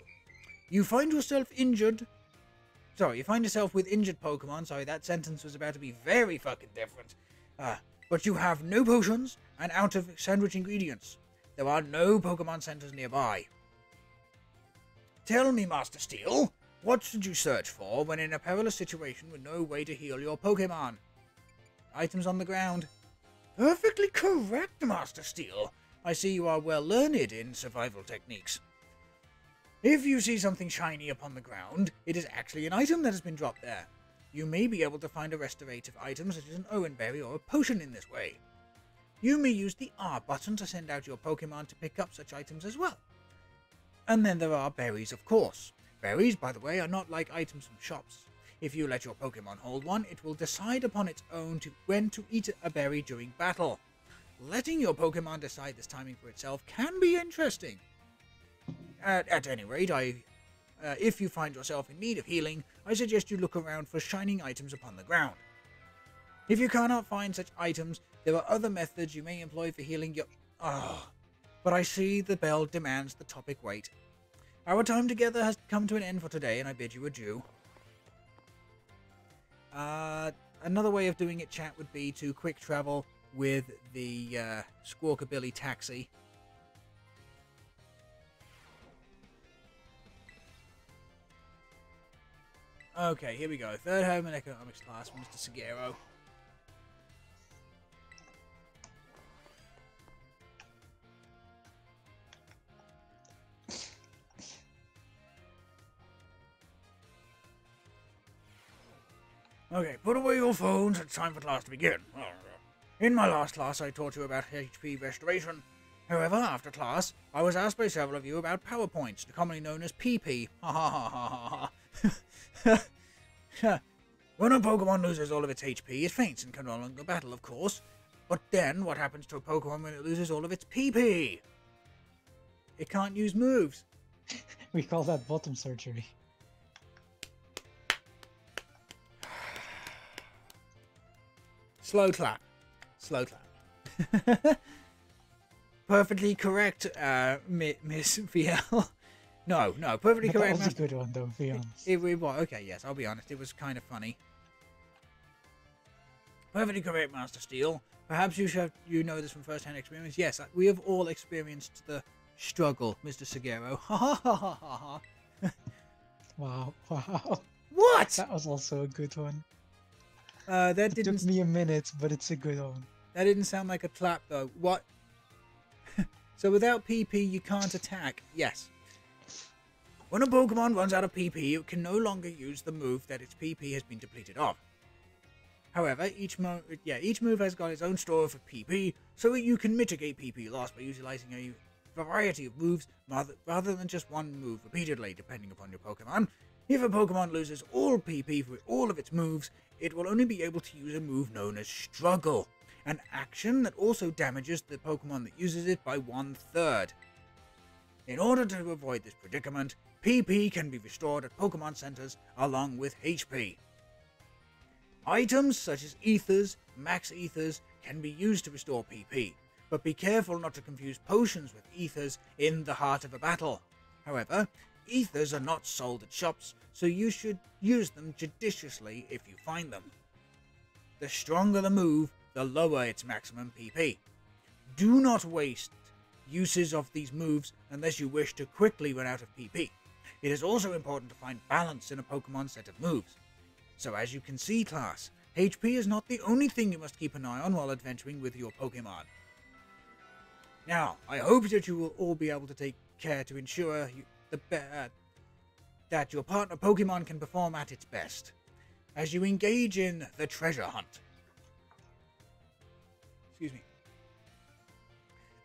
You find yourself with injured Pokemon. Sorry, that sentence was about to be very fucking different. But you have no potions and out of sandwich ingredients. There are no Pokemon centers nearby. Tell me, Master Steel, what should you search for when in a perilous situation with no way to heal your Pokemon? Items on the ground. Perfectly correct, Master Steel. I see you are well learned in survival techniques. If you see something shiny upon the ground, it is actually an item that has been dropped there. You may be able to find a restorative item such as an Owen Berry or a potion in this way. You may use the R button to send out your Pokemon to pick up such items as well. And then there are berries, of course. Berries, by the way, are not like items from shops. If you let your Pokemon hold one, it will decide upon its own when to eat a berry during battle. Letting your Pokemon decide this timing for itself can be interesting. At any rate, if you find yourself in need of healing, I suggest you look around for shining items upon the ground. If you cannot find such items, there are other methods you may employ for healing your... but I see the bell demands the topic wait. Our time together has come to an end for today, and I bid you adieu. Another way of doing it, chat, would be to quick travel with the Squawkabilly taxi. Okay, here we go. Third home and economics class, Mr. Sagero. Okay, put away your phones, it's time for class to begin. In my last class, I taught you about HP restoration. However, after class, I was asked by several of you about PowerPoints, commonly known as PP. Ha ha ha ha ha. When a Pokemon loses all of its HP, it faints and can no longer battle, of course. But then, what happens to a Pokemon when it loses all of its PP? It can't use moves. We call that bottom surgery. Slow clap. Slow clap. Perfectly correct, Miss VL. No, perfectly correct. That was a good one, though, be honest. Okay, yes, I'll be honest. It was kind of funny. Perfectly correct, Master Steel. Perhaps you know this from first-hand experience. Yes, we have all experienced the struggle, Mr. Sagero. Ha ha ha ha ha ha. Wow. What? That was also a good one. It took me a minute, but it's a good one. That didn't sound like a clap, though. What? So without PP, you can't attack. Yes. When a Pokemon runs out of PP, it can no longer use the move that its PP has been depleted of. However, each move has got its own store of PP, so you can mitigate PP loss by utilizing a variety of moves rather than just one move repeatedly, depending upon your Pokemon. If a Pokemon loses all PP for all of its moves, it will only be able to use a move known as Struggle, an action that also damages the Pokemon that uses it by 1/3. In order to avoid this predicament, PP can be restored at Pokemon Centers along with HP. Items such as Ethers, Max Ethers, can be used to restore PP, but be careful not to confuse potions with Ethers in the heart of a battle. However, ethers are not sold at shops, so you should use them judiciously if you find them. The stronger the move, the lower its maximum PP. Do not waste uses of these moves unless you wish to quickly run out of PP. It is also important to find balance in a Pokemon set of moves. So as you can see, class, HP is not the only thing you must keep an eye on while adventuring with your Pokemon. Now, I hope that you will all be able to take care to ensure that your partner Pokemon can perform at its best, as you engage in the treasure hunt. Excuse me.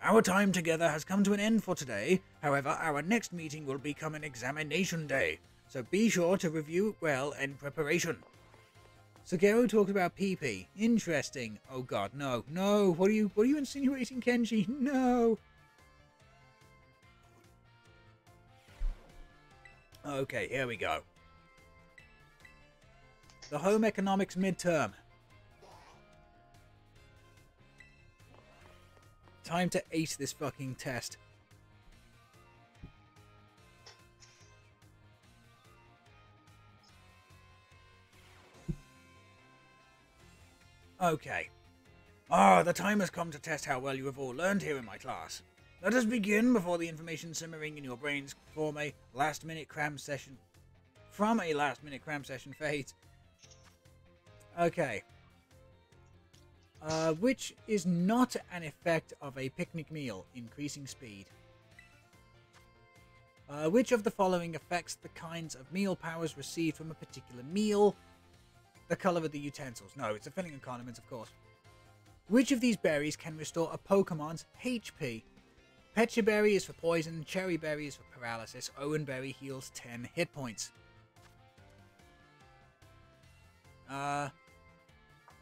Our time together has come to an end for today. However, our next meeting will become an examination day, so be sure to review it well in preparation. Sugero talked about PP. Interesting. Oh god, no. No. What are you insinuating, Kenji? No. Okay, here we go. The home economics midterm. Time to ace this fucking test. Okay. The time has come to test how well you have all learned here in my class. Let us begin before the information simmering in your brains from a last-minute cram session fades. Okay. Which is not an effect of a picnic meal, increasing speed. Which of the following affects the kinds of meal powers received from a particular meal? The colour of the utensils. No, it's a filling of condiments, of course. Which of these berries can restore a Pokemon's HP? Pecha Berry is for poison, Cherry Berry is for paralysis, Owen Berry heals 10 hit points.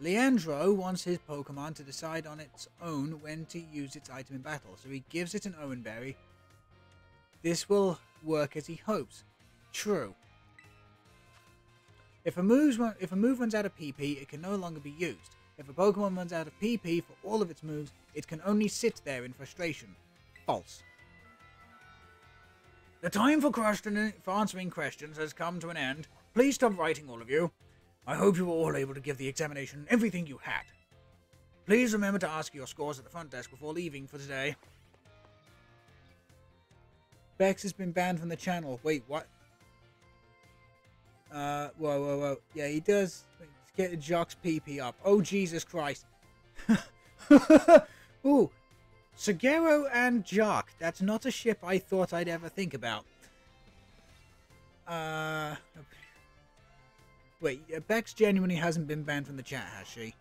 Leandro wants his Pokemon to decide on its own when to use its item in battle, so he gives it an Owen Berry. This will work as he hopes. True. If a move runs out of PP, it can no longer be used. If a Pokemon runs out of PP for all of its moves, it can only sit there in frustration. False. The time for answering questions has come to an end. Please stop writing, all of you. I hope you were all able to give the examination everything you had. Please remember to ask your scores at the front desk before leaving for today. Bex has been banned from the channel. Wait, what? Whoa. Yeah, he does. Get Jock's PP up. Oh, Jesus Christ. Ooh. Sugero and Jock. That's not a ship I thought I'd ever think about. Wait, Bex genuinely hasn't been banned from the chat, has she?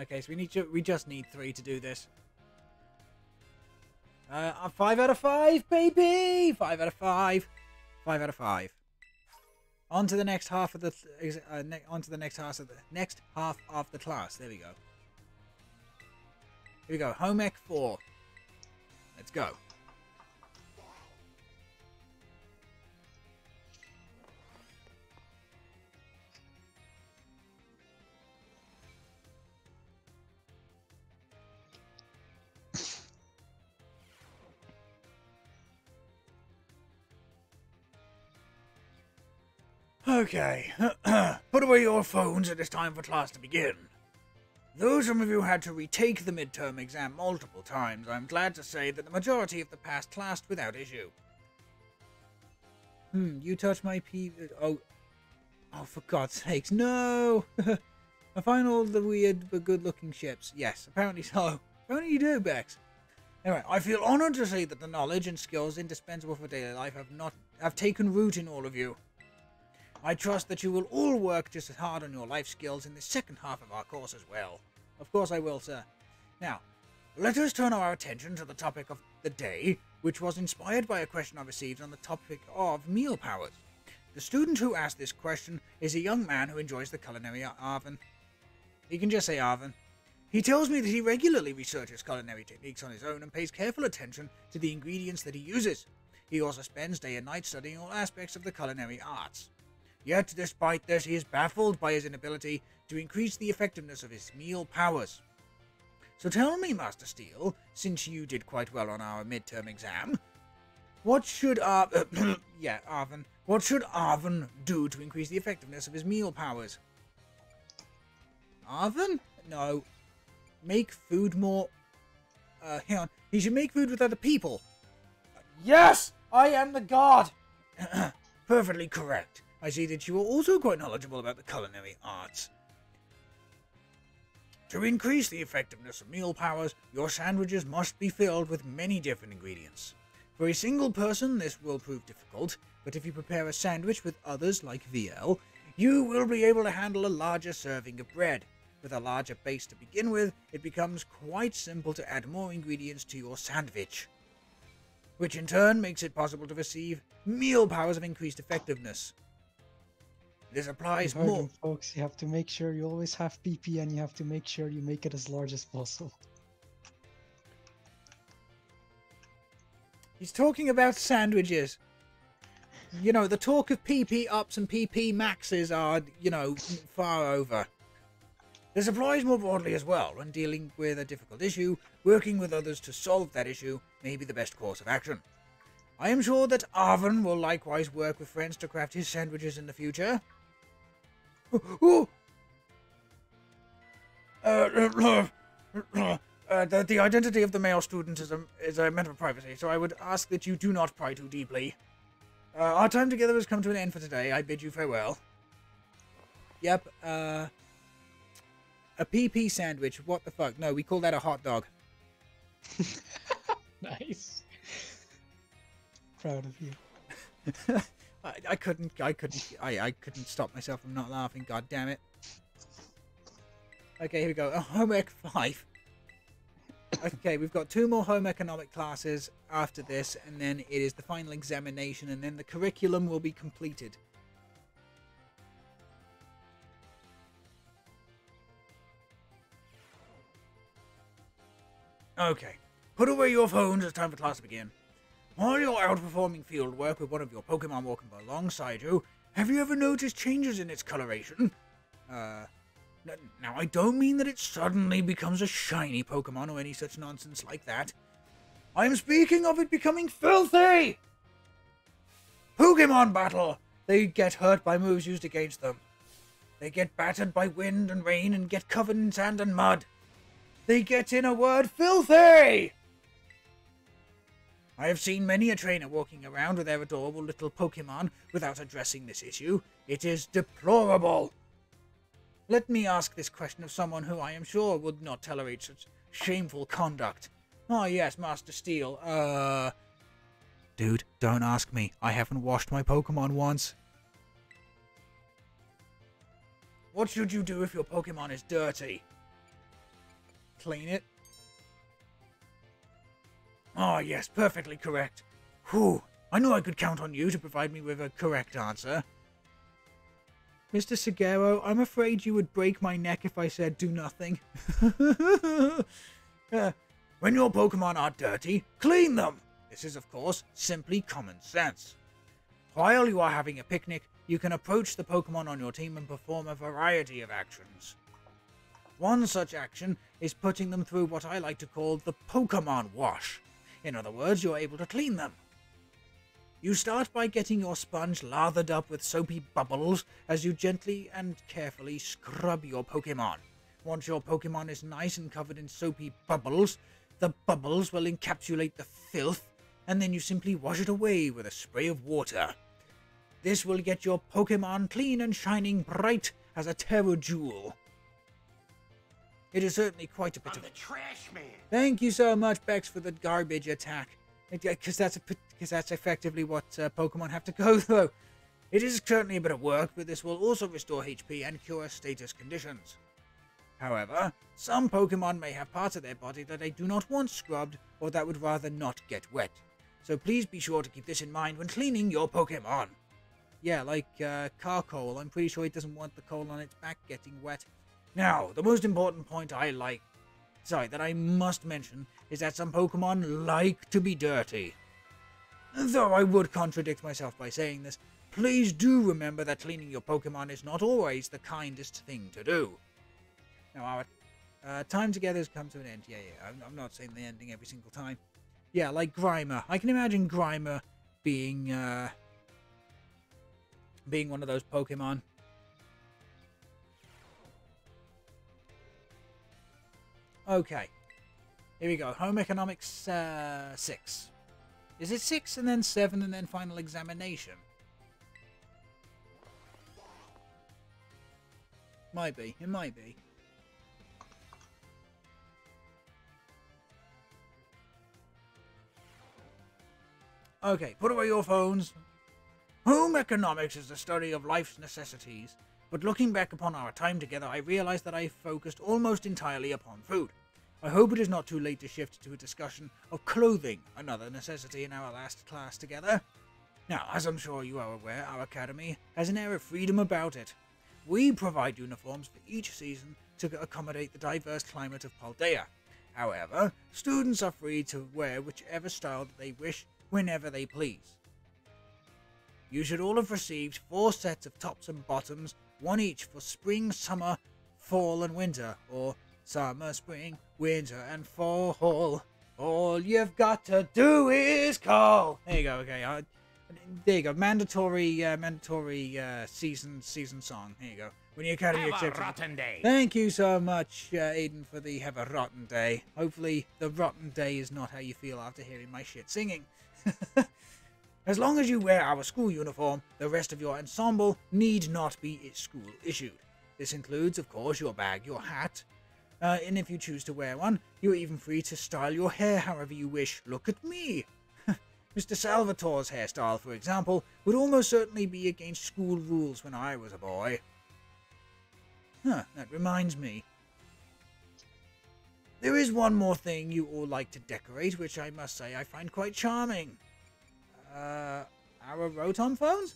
Okay, so we just need 3 to do this. 5 out of 5, baby! 5 out of 5. 5 out of 5. On to the next half of the next half of the class. There we go. Here we go. Home Ec 4. Let's go. Okay, put away your phones, it is time for class to begin. Though some of you had to retake the midterm exam multiple times, I'm glad to say that the majority of the past classed without issue. You touch my Oh, for God's sakes, no! I find all the weird but good-looking ships. Yes, apparently so. Apparently you do, Bex. Anyway, I feel honoured to say that the knowledge and skills indispensable for daily life have taken root in all of you. I trust that you will all work just as hard on your life skills in the second half of our course as well. Of course I will, sir. Now, let us turn our attention to the topic of the day, which was inspired by a question I received on the topic of meal powers. The student who asked this question is a young man who enjoys the culinary Arvin. He can just say Arvin. He tells me that he regularly researches culinary techniques on his own and pays careful attention to the ingredients that he uses. He also spends day and night studying all aspects of the culinary arts. Yet, despite this, he is baffled by his inability to increase the effectiveness of his meal powers. So tell me, Master Steel, since you did quite well on our midterm exam, what should Arven, what should Arven do to increase the effectiveness of his meal powers? Arven? No. Make food more... hang on. He should make food with other people. Yes! I am the god! Perfectly correct. I see that you are also quite knowledgeable about the culinary arts. To increase the effectiveness of meal powers, your sandwiches must be filled with many different ingredients. For a single person, this will prove difficult, but if you prepare a sandwich with others like VL, you will be able to handle a larger serving of bread. With a larger base to begin with, it becomes quite simple to add more ingredients to your sandwich, which in turn makes it possible to receive meal powers of increased effectiveness. This applies You've heard more... them, folks. You have to make sure you always have PP, and you have to make sure you make it as large as possible. He's talking about sandwiches. You know, the talk of PP ups and PP maxes are, you know, far over. This applies more broadly as well. When dealing with a difficult issue, working with others to solve that issue may be the best course of action. I am sure that Arven will likewise work with friends to craft his sandwiches in the future. The identity of the male student is a matter of privacy, so I would ask that you do not pry too deeply. Our time together has come to an end for today. I bid you farewell. Yep, a PP sandwich. What the fuck? No, we call that a hot dog. Nice. Proud of you. I couldn't stop myself from not laughing. God damn it. Okay, here we go. Home Ec 5. Okay, we've got 2 more home economic classes after this, and then it is the final examination, and then the curriculum will be completed. Okay, put away your phones. It's time for class to begin. While you're out performing field work with one of your Pokemon walking alongside you, have you ever noticed changes in its coloration? Now, I don't mean that it suddenly becomes a shiny Pokemon or any such nonsense like that. I am speaking of it becoming filthy! Pokemon battle! They get hurt by moves used against them. They get battered by wind and rain and get covered in sand and mud. They get, in a word, filthy! I have seen many a trainer walking around with their adorable little Pokemon without addressing this issue. It is deplorable. Let me ask this question of someone who I am sure would not tolerate such shameful conduct. Ah, yes, Master Steel. Dude, don't ask me. I haven't washed my Pokemon once. What should you do if your Pokemon is dirty? Clean it. Ah, yes, perfectly correct. Whew, I knew I could count on you to provide me with a correct answer. Mr. Sagero, I'm afraid you would break my neck if I said do nothing. When your Pokemon are dirty, clean them! This is, of course, simply common sense. While you are having a picnic, you can approach the Pokemon on your team and perform a variety of actions. One such action is putting them through what I like to call the Pokemon wash. In other words, you're able to clean them. You start by getting your sponge lathered up with soapy bubbles as you gently and carefully scrub your Pokemon. Once your Pokemon is nice and covered in soapy bubbles, the bubbles will encapsulate the filth, and then you simply wash it away with a spray of water. This will get your Pokemon clean and shining bright as a Tera jewel. It is certainly quite a bit of... the trash man. Thank you so much, Bex, for the garbage attack. Because that's effectively what Pokemon have to go through. It is certainly a bit of work, but this will also restore HP and cure status conditions. However, some Pokemon may have parts of their body that they do not want scrubbed, or that would rather not get wet. So please be sure to keep this in mind when cleaning your Pokemon. Yeah, like Carcoal, I'm pretty sure it doesn't want the coal on its back getting wet. Now, the most important point that I must mention is that some Pokemon like to be dirty. Though I would contradict myself by saying this, please do remember that cleaning your Pokemon is not always the kindest thing to do. Now, Time together has come to an end. Yeah. I'm not saying the ending every single time. Yeah, like Grimer. I can imagine Grimer being one of those Pokemon. Okay. Here we go. Home economics 6. Is it 6 and then 7 and then final examination? Might be. It might be. Okay, put away your phones. Home economics is the study of life's necessities, but looking back upon our time together, I realized that I focused almost entirely upon food. I hope it is not too late to shift to a discussion of clothing, another necessity in our last class together. Now, as I'm sure you are aware, our academy has an air of freedom about it. We provide uniforms for each season to accommodate the diverse climate of Paldea. However, students are free to wear whichever style that they wish, whenever they please. You should all have received 4 sets of tops and bottoms, one each for spring, summer, fall and winter, or summer, spring, winter and fall. All you've got to do is call. There you go. Okay, there you go. Mandatory season song. There you go. When the academy Have a accepts rotten day. Thank you so much, Aiden, for the have a rotten day. Hopefully, the rotten day is not how you feel after hearing my shit singing. As long as you wear our school uniform, the rest of your ensemble need not be school issued. This includes, of course, your bag, your hat, and if you choose to wear one, you are even free to style your hair however you wish. Look at me! Mr. Salvatore's hairstyle, for example, would almost certainly be against school rules when I was a boy. That reminds me. There is one more thing you all like to decorate, which I must say I find quite charming. Our Rotom phones?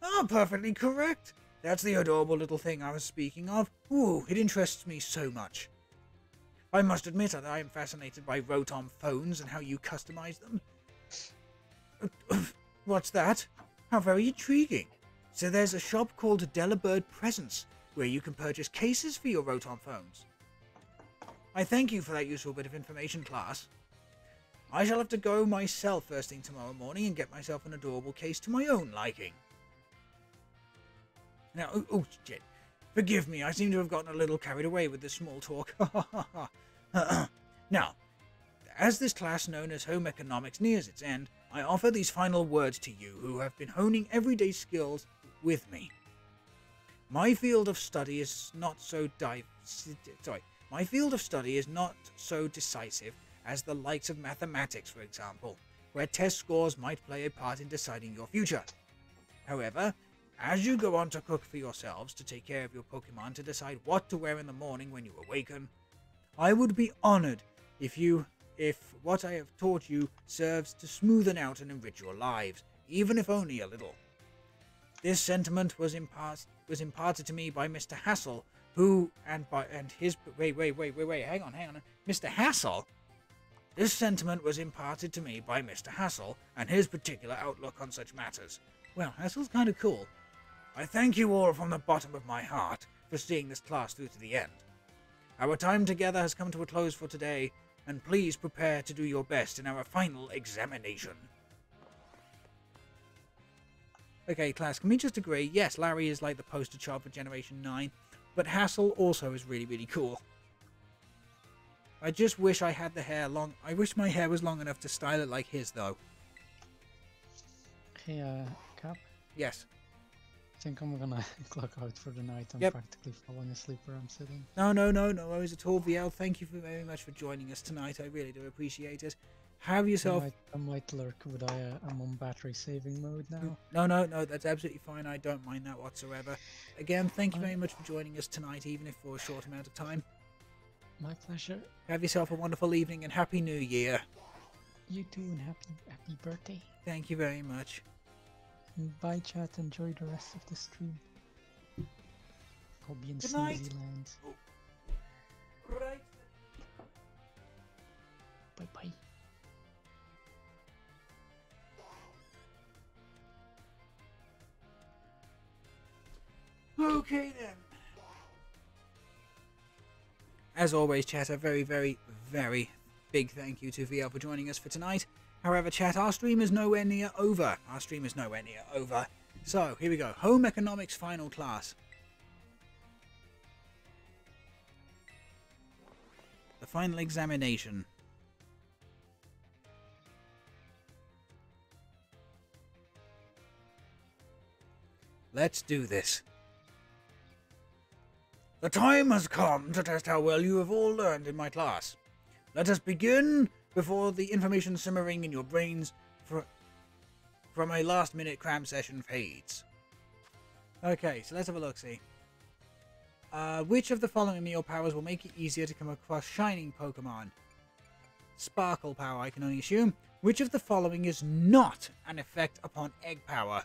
Oh, perfectly correct. That's the adorable little thing I was speaking of. Ooh, it interests me so much. I must admit that I am fascinated by Rotom phones and how you customize them. What's that? How very intriguing. So there's a shop called Delabird Presents, where you can purchase cases for your Rotom phones. I thank you for that useful bit of information, class. I shall have to go myself first thing tomorrow morning and get myself an adorable case to my own liking. Now, oh shit. Forgive me, I seem to have gotten a little carried away with this small talk. Now, as this class known as Home Economics nears its end, I offer these final words to you who have been honing everyday skills with me. My field of study is not so decisive as the likes of mathematics, for example, where test scores might play a part in deciding your future. However, as you go on to cook for yourselves, to take care of your Pokemon, to decide what to wear in the morning when you awaken, I would be honored if what I have taught you serves to smoothen out and enrich your lives, even if only a little. This sentiment was imparted to me by Mr. Hassel, hang on. Mr. Hassel? This sentiment was imparted to me by Mr. Hassel and his particular outlook on such matters. Well, Hassel's kind of cool. I thank you all from the bottom of my heart for seeing this class through to the end. Our time together has come to a close for today, and please prepare to do your best in our final examination. Okay, class, can we just agree? Yes, Larry is like the poster child for Generation 9, but Hassel also is really, really cool. I just wish I had the hair long. I wish my hair was long enough to style it like his, though. Hey, Cap? Yes. I think I'm gonna clock out for the night. I'm practically falling asleep where I'm sitting. No worries at all, VL. Thank you very much for joining us tonight. I really do appreciate it. Have yourself... I might lurk, but I'm on battery saving mode now. No, that's absolutely fine. I don't mind that whatsoever. Again, thank you very much for joining us tonight, even if for a short amount of time. My pleasure. Have yourself a wonderful evening and Happy New Year. You too, and happy birthday. Thank you very much. Bye, chat. Enjoy the rest of the stream. I'll be in Sneezy Land. Right. Bye-bye. Okay then. As always, chat, a very, very, very big thank you to VL for joining us for tonight. However, chat, our stream is nowhere near over. So, here we go. Home Economics Final Class. The final examination. Let's do this. The time has come to test how well you have all learned in my class. Let us begin before the information simmering in your brains from a last-minute cram session fades. Okay, so let's have a look-see. Which of the following meal powers will make it easier to come across shining Pokemon? Sparkle power, I can only assume. Which of the following is not an effect upon egg power?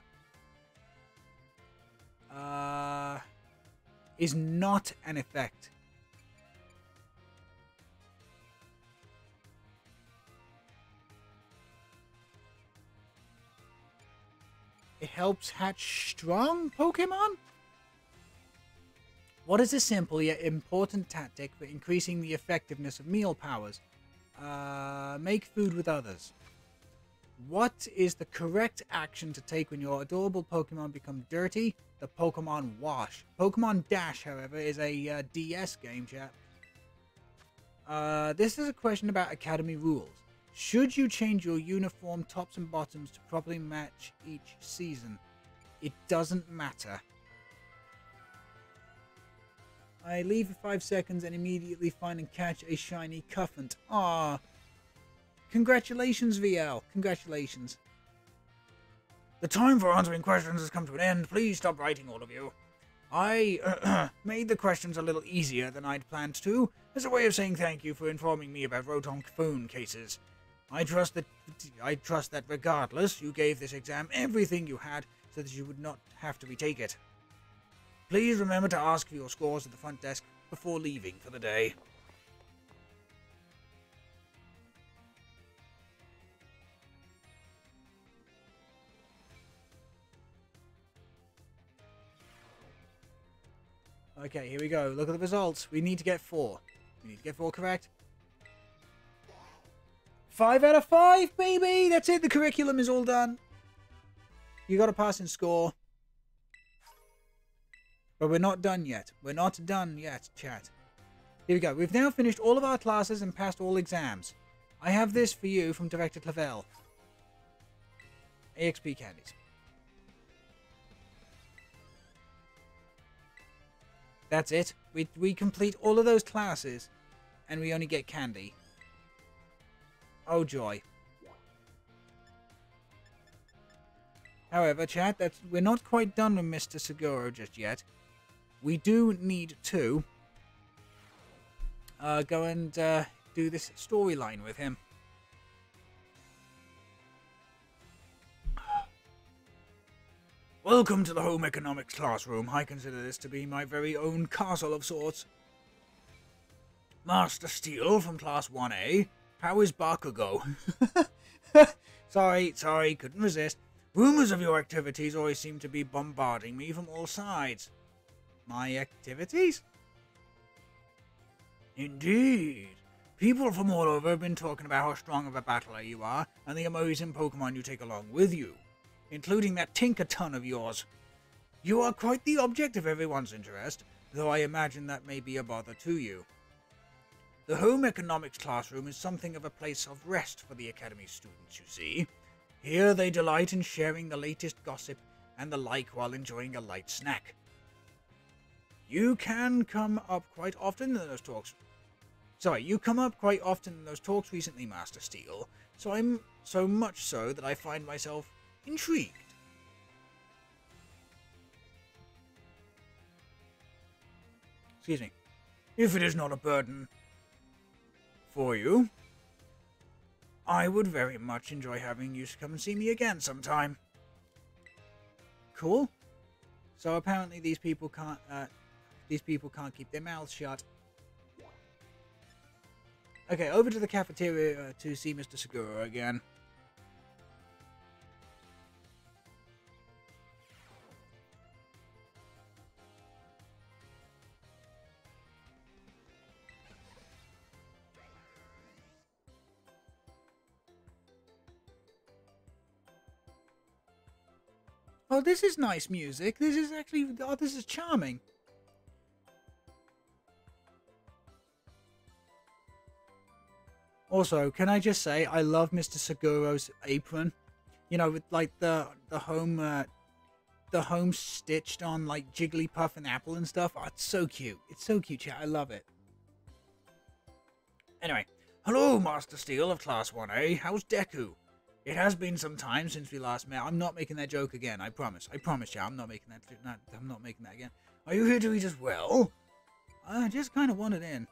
Is not an effect. It helps hatch strong Pokemon? What is a simple yet important tactic for increasing the effectiveness of meal powers? Make food with others. What is the correct action to take when your adorable Pokemon become dirty? The Pokemon Wash. Pokemon Dash, however, is a DS game, chat. This is a question about Academy rules. Should you change your uniform tops and bottoms to properly match each season? It doesn't matter. I leave for 5 seconds and immediately find and catch a shiny Cuffant. Ah, congratulations, VL. Congratulations. The time for answering questions has come to an end. Please stop writing, all of you. I made the questions a little easier than I'd planned to, as a way of saying thank you for informing me about Rotom phone cases. I trust that regardless, you gave this exam everything you had so that you would not have to retake it. Please remember to ask for your scores at the front desk before leaving for the day. Okay, here we go. Look at the results. We need to get 4. We need to get 4 correct. 5 out of 5, baby! That's it. The curriculum is all done. You got a passing score. But we're not done yet. We're not done yet, chat. Here we go. We've now finished all of our classes and passed all exams. I have this for you from Director Clavel. EXP candies. That's it. We complete all of those classes and we only get candy. Oh joy. However, chat, we're not quite done with Mr. Seguro just yet. We do need to go and do this storyline with him. Welcome to the home economics classroom. I consider this to be my very own castle of sorts. Master Steel from Class 1A. How is Bakugo? Sorry, couldn't resist. Rumors of your activities always seem to be bombarding me from all sides. My activities? Indeed. People from all over have been talking about how strong of a battler you are and the amazing Pokemon you take along with you, including that Tinkaton of yours. You are quite the object of everyone's interest, though I imagine that may be a bother to you. The home economics classroom is something of a place of rest for the Academy students, you see. Here they delight in sharing the latest gossip and the like while enjoying a light snack. You can come up quite often in those talks. You come up quite often in those talks recently, Master Steel, so much so that I find myself intrigued. Excuse me. If it is not a burden for you, I would very much enjoy having you come and see me again sometime. Cool. So apparently these people can't keep their mouths shut. Okay, over to the cafeteria to see Mr. Seguro again. Oh, this is nice music. This is actually... Oh, this is charming. Also, can I just say, I love Mr. Seguro's apron. You know, with like the home stitched on like Jigglypuff and Apple and stuff. Oh, it's so cute. It's so cute, chat. I love it. Anyway, hello, Master Steel of Class 1A. How's Deku? It has been some time since we last met. I'm not making that joke again. I promise. I promise you, I'm not making that. I'm not making that again. Are you here to eat as well? I just kind of wanted in.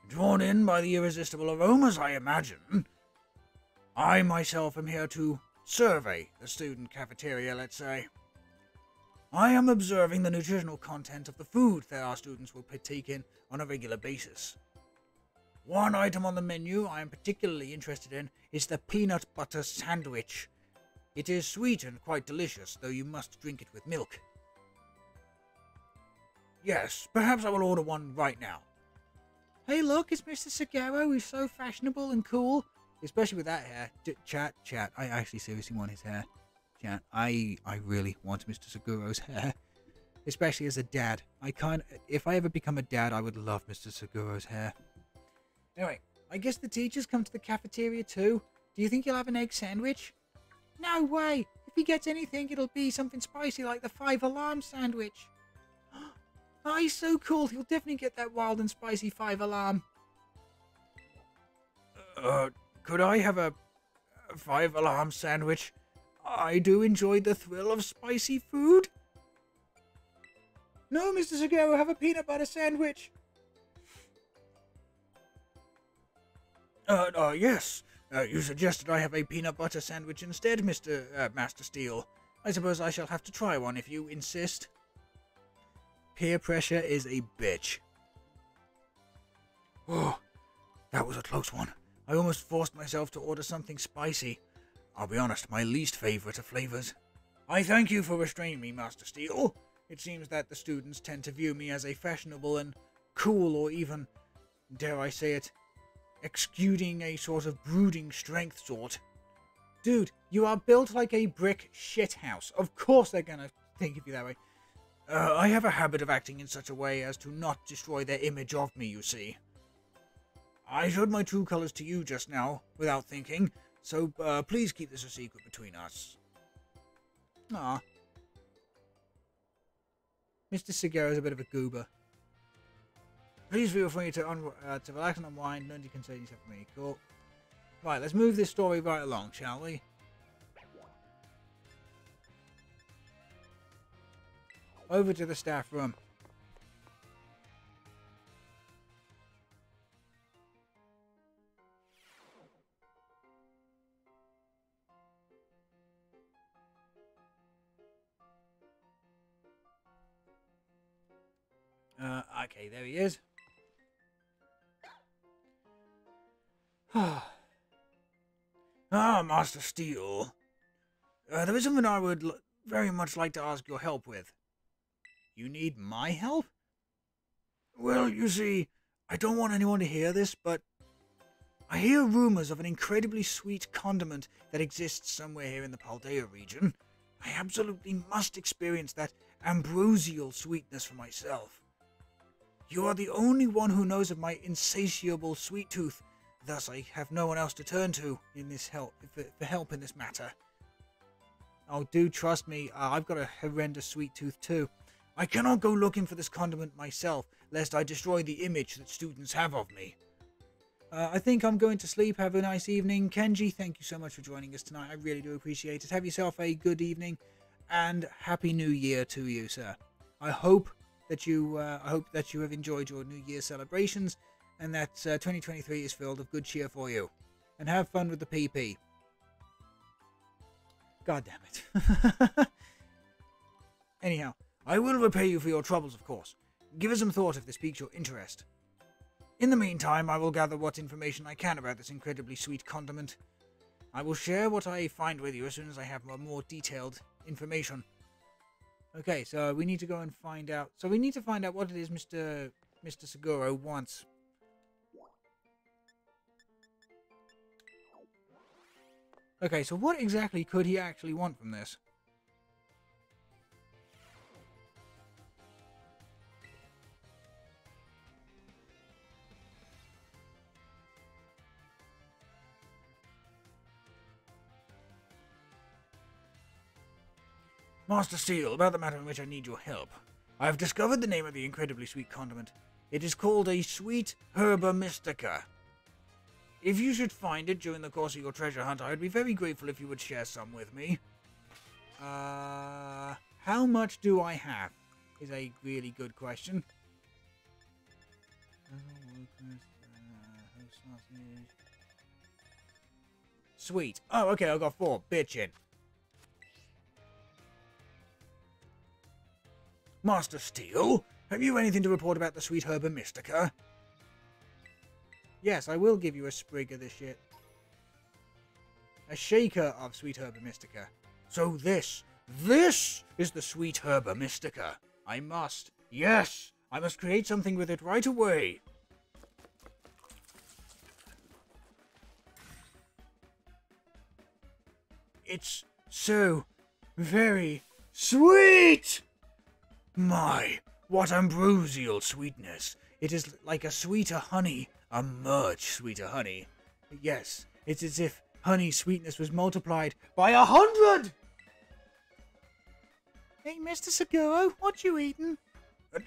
Drawn in by the irresistible aromas, I imagine. I myself am here to survey the student cafeteria, let's say. I am observing the nutritional content of the food that our students will partake in on a regular basis. One item on the menu I am particularly interested in is the peanut butter sandwich. It is sweet and quite delicious, though you must drink it with milk. Yes, perhaps I will order one right now. Hey look, it's Mr. Seguro. He's so fashionable and cool. Especially with that hair. Chat. I actually seriously want his hair. Chat, I really want Mr. Seguro's hair. Especially as a dad. If I ever become a dad, I would love Mr. Seguro's hair. Anyway, I guess the teachers come to the cafeteria too. Do you think you'll have an egg sandwich? No way! If he gets anything, it'll be something spicy like the 5-alarm sandwich. Oh, he's so cool. He'll definitely get that wild and spicy 5-alarm. Could I have a 5-alarm sandwich? I do enjoy the thrill of spicy food. No, Mr. Seguro, have a peanut butter sandwich. Yes. You suggested I have a peanut butter sandwich instead, Mr. Master Steel. I suppose I shall have to try one if you insist. Peer pressure is a bitch. Oh, that was a close one. I almost forced myself to order something spicy. I'll be honest, my least favourite of flavours. I thank you for restraining me, Master Steel. It seems that the students tend to view me as a fashionable and cool, or even, dare I say it, exuding a sort of brooding strength sort. Dude, you are built like a brick shithouse. Of course they're gonna think of you that way. I have a habit of acting in such a way as to not destroy their image of me, you see. I showed my true colours to you just now, without thinking, so please keep this a secret between us. Ah. Mr. Seguro's a bit of a goober. Please feel free to relax and unwind. None of you can say except for me. Cool. Right, let's move this story right along, shall we? Over to the staff room. Okay, there he is. Master Steel. There is something I would very much like to ask your help with. You need my help? Well, you see, I don't want anyone to hear this, but I hear rumors of an incredibly sweet condiment that exists somewhere here in the Paldea region. I absolutely must experience that ambrosial sweetness for myself. You are the only one who knows of my insatiable sweet tooth, thus I have no one else to turn to in this for help in this matter. Oh, do trust me, I've got a horrendous sweet tooth too. I cannot go looking for this condiment myself, lest I destroy the image that students have of me. I think I'm going to sleep. Have a nice evening. Kenji, thank you so much for joining us tonight. I really do appreciate it. Have yourself a good evening, and Happy New Year to you, sir. I hope that you have enjoyed your New Year celebrations, and that 2023 is filled of good cheer for you. And have fun with the PP. God damn it. Anyhow, I will repay you for your troubles, of course. Give it some thought if this piques your interest. In the meantime, I will gather what information I can about this incredibly sweet condiment. I will share what I find with you as soon as I have more detailed information. Okay, so we need to go and find out. So we need to find out what it is Mr. Seguro wants. Okay, so what exactly could he actually want from this? Master Steel, about the matter in which I need your help. I have discovered the name of the incredibly sweet condiment. It is called a sweet herba mystica. If you should find it during the course of your treasure hunt, I would be very grateful if you would share some with me. How much do I have? Is a really good question. Sweet. Oh, okay, I got 4. Bitchin'. Master Steel, have you anything to report about the sweet herba mystica? Yes, I will give you a sprig of this shit. A shaker of sweet herba mystica. So this is the sweet herba mystica. I must create something with it right away. It's so very sweet! My, what ambrosial sweetness. It is like a sweeter honey, a much sweeter honey. Yes, it's as if honey sweetness was multiplied by 100! Hey, Mr. Seguro, what you eating?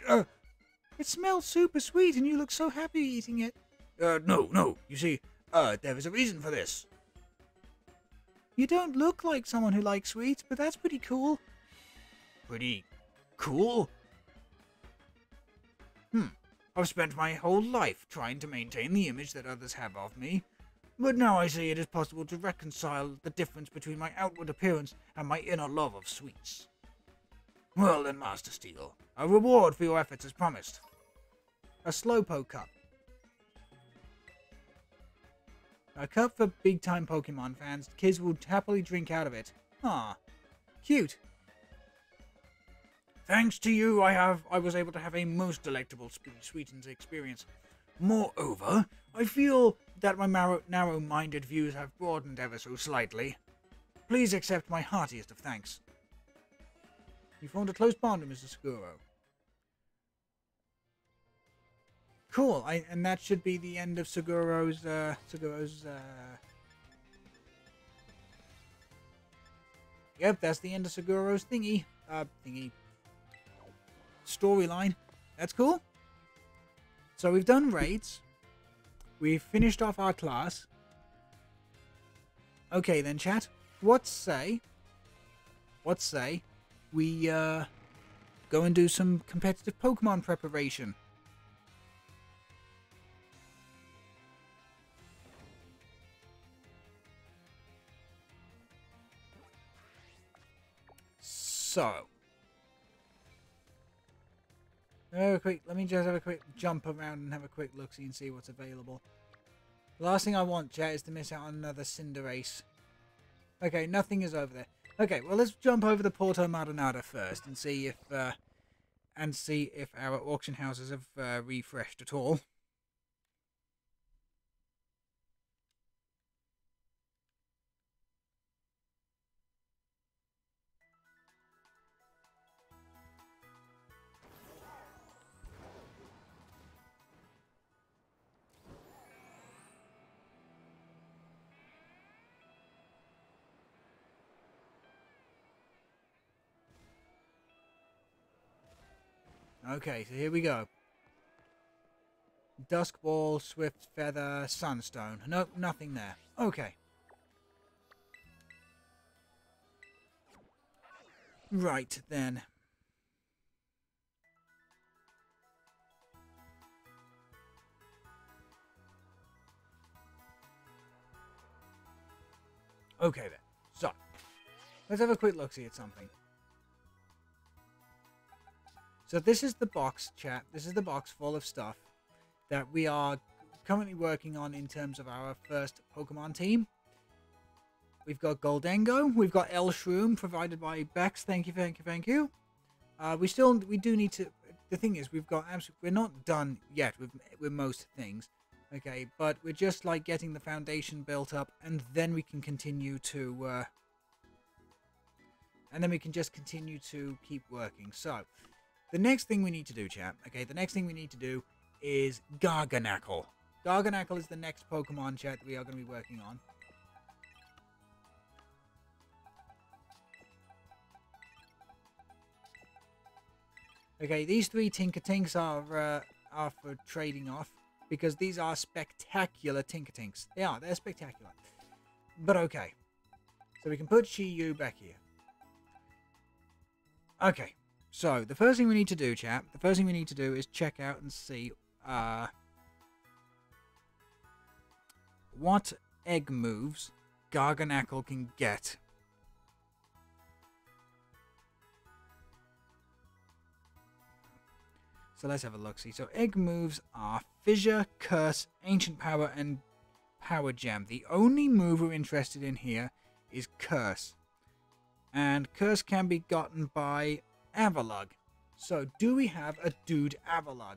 It smells super sweet and you look so happy eating it. No, you see, there is a reason for this. You don't look like someone who likes sweets, but that's pretty cool. Pretty cool? I've spent my whole life trying to maintain the image that others have of me, but now I see it is possible to reconcile the difference between my outward appearance and my inner love of sweets. Well then, Master Steel, a reward for your efforts as promised. A Slowpoke Cup. A cup for big-time Pokemon fans. Kids will happily drink out of it. Ah, cute. Thanks to you, I was able to have a most delectable sweetened experience. Moreover, I feel that my narrow-minded views have broadened ever so slightly. Please accept my heartiest of thanks. You formed a close bond with Mr. Seguro. Cool, and that should be the end of Seguro's, Yep, that's the end of Seguro's storyline. That's cool. So we've done raids. We've finished off our class. Okay then, chat. What say we go and do some competitive Pokemon preparation? So, let me just have a quick jump around and have a quick look and see what's available. The last thing I want, chat, is to miss out on another Cinderace. Okay, nothing is over there. Okay, well, let's jump over the Porto Maldonado first and see if our auction houses have refreshed at all. Okay, so here we go. Dusk Ball, Swift Feather, Sunstone. Nope, nothing there. Okay. Right, then. Okay, then. So, let's have a quick look-see at something. So this is the box, chat. This is the box full of stuff that we are currently working on in terms of our first Pokemon team. We've got Goldengo. We've got El Shroom provided by Bex. Thank you, thank you, thank you. We do need to. The thing is, we're not done yet with most things. Okay, but we're just like getting the foundation built up, and then we can continue to. And then we can just continue to keep working. So. The next thing we need to do, chat, okay, the next thing we need to do is Garganacl. Garganacl is the next Pokemon, chat, that we are going to be working on. Okay, these 3 Tinker-Tinks are for trading off, because these are spectacular Tinker-Tinks. They are, they're spectacular. But okay. So we can put Chi-Yu back here. Okay, so the first thing we need to do, chap, the first thing we need to do is check out and see what egg moves Garganacl can get. So let's have a look. See, so egg moves are Fissure, Curse, Ancient Power, and Power Gem. The only move we're interested in here is Curse. And Curse can be gotten by Avalugg. So do we have a dude Avalugg?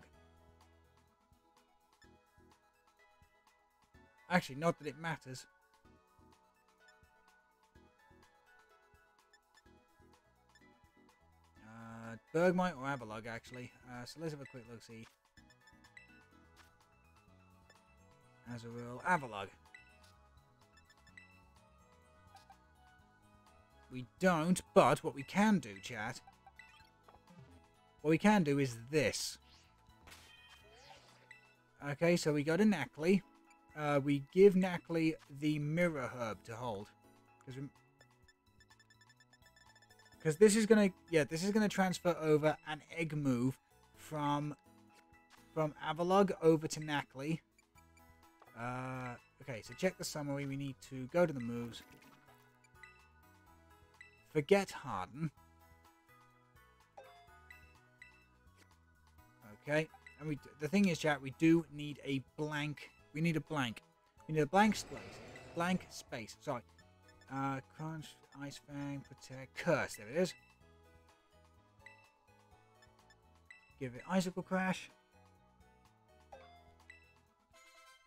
Actually, not that it matters. Bergmite or Avalugg, actually. So let's have a quick look-see. As a rule, Avalugg. We don't, but what we can do, chat, what we can do is this. Okay, so we go to Nacli. We give Nacli the Mirror Herb to hold. Because this is gonna, this is gonna transfer over an egg move from Avalugg over to Nacli. Okay, so check the summary. We need to go to the moves. Forget Harden. Okay, and the thing is, chat, we do need a blank. We need a blank. We need a blank space. Blank space. Sorry. Crunch, Ice Fang, Protect, Curse. There it is. Give it Icicle Crash.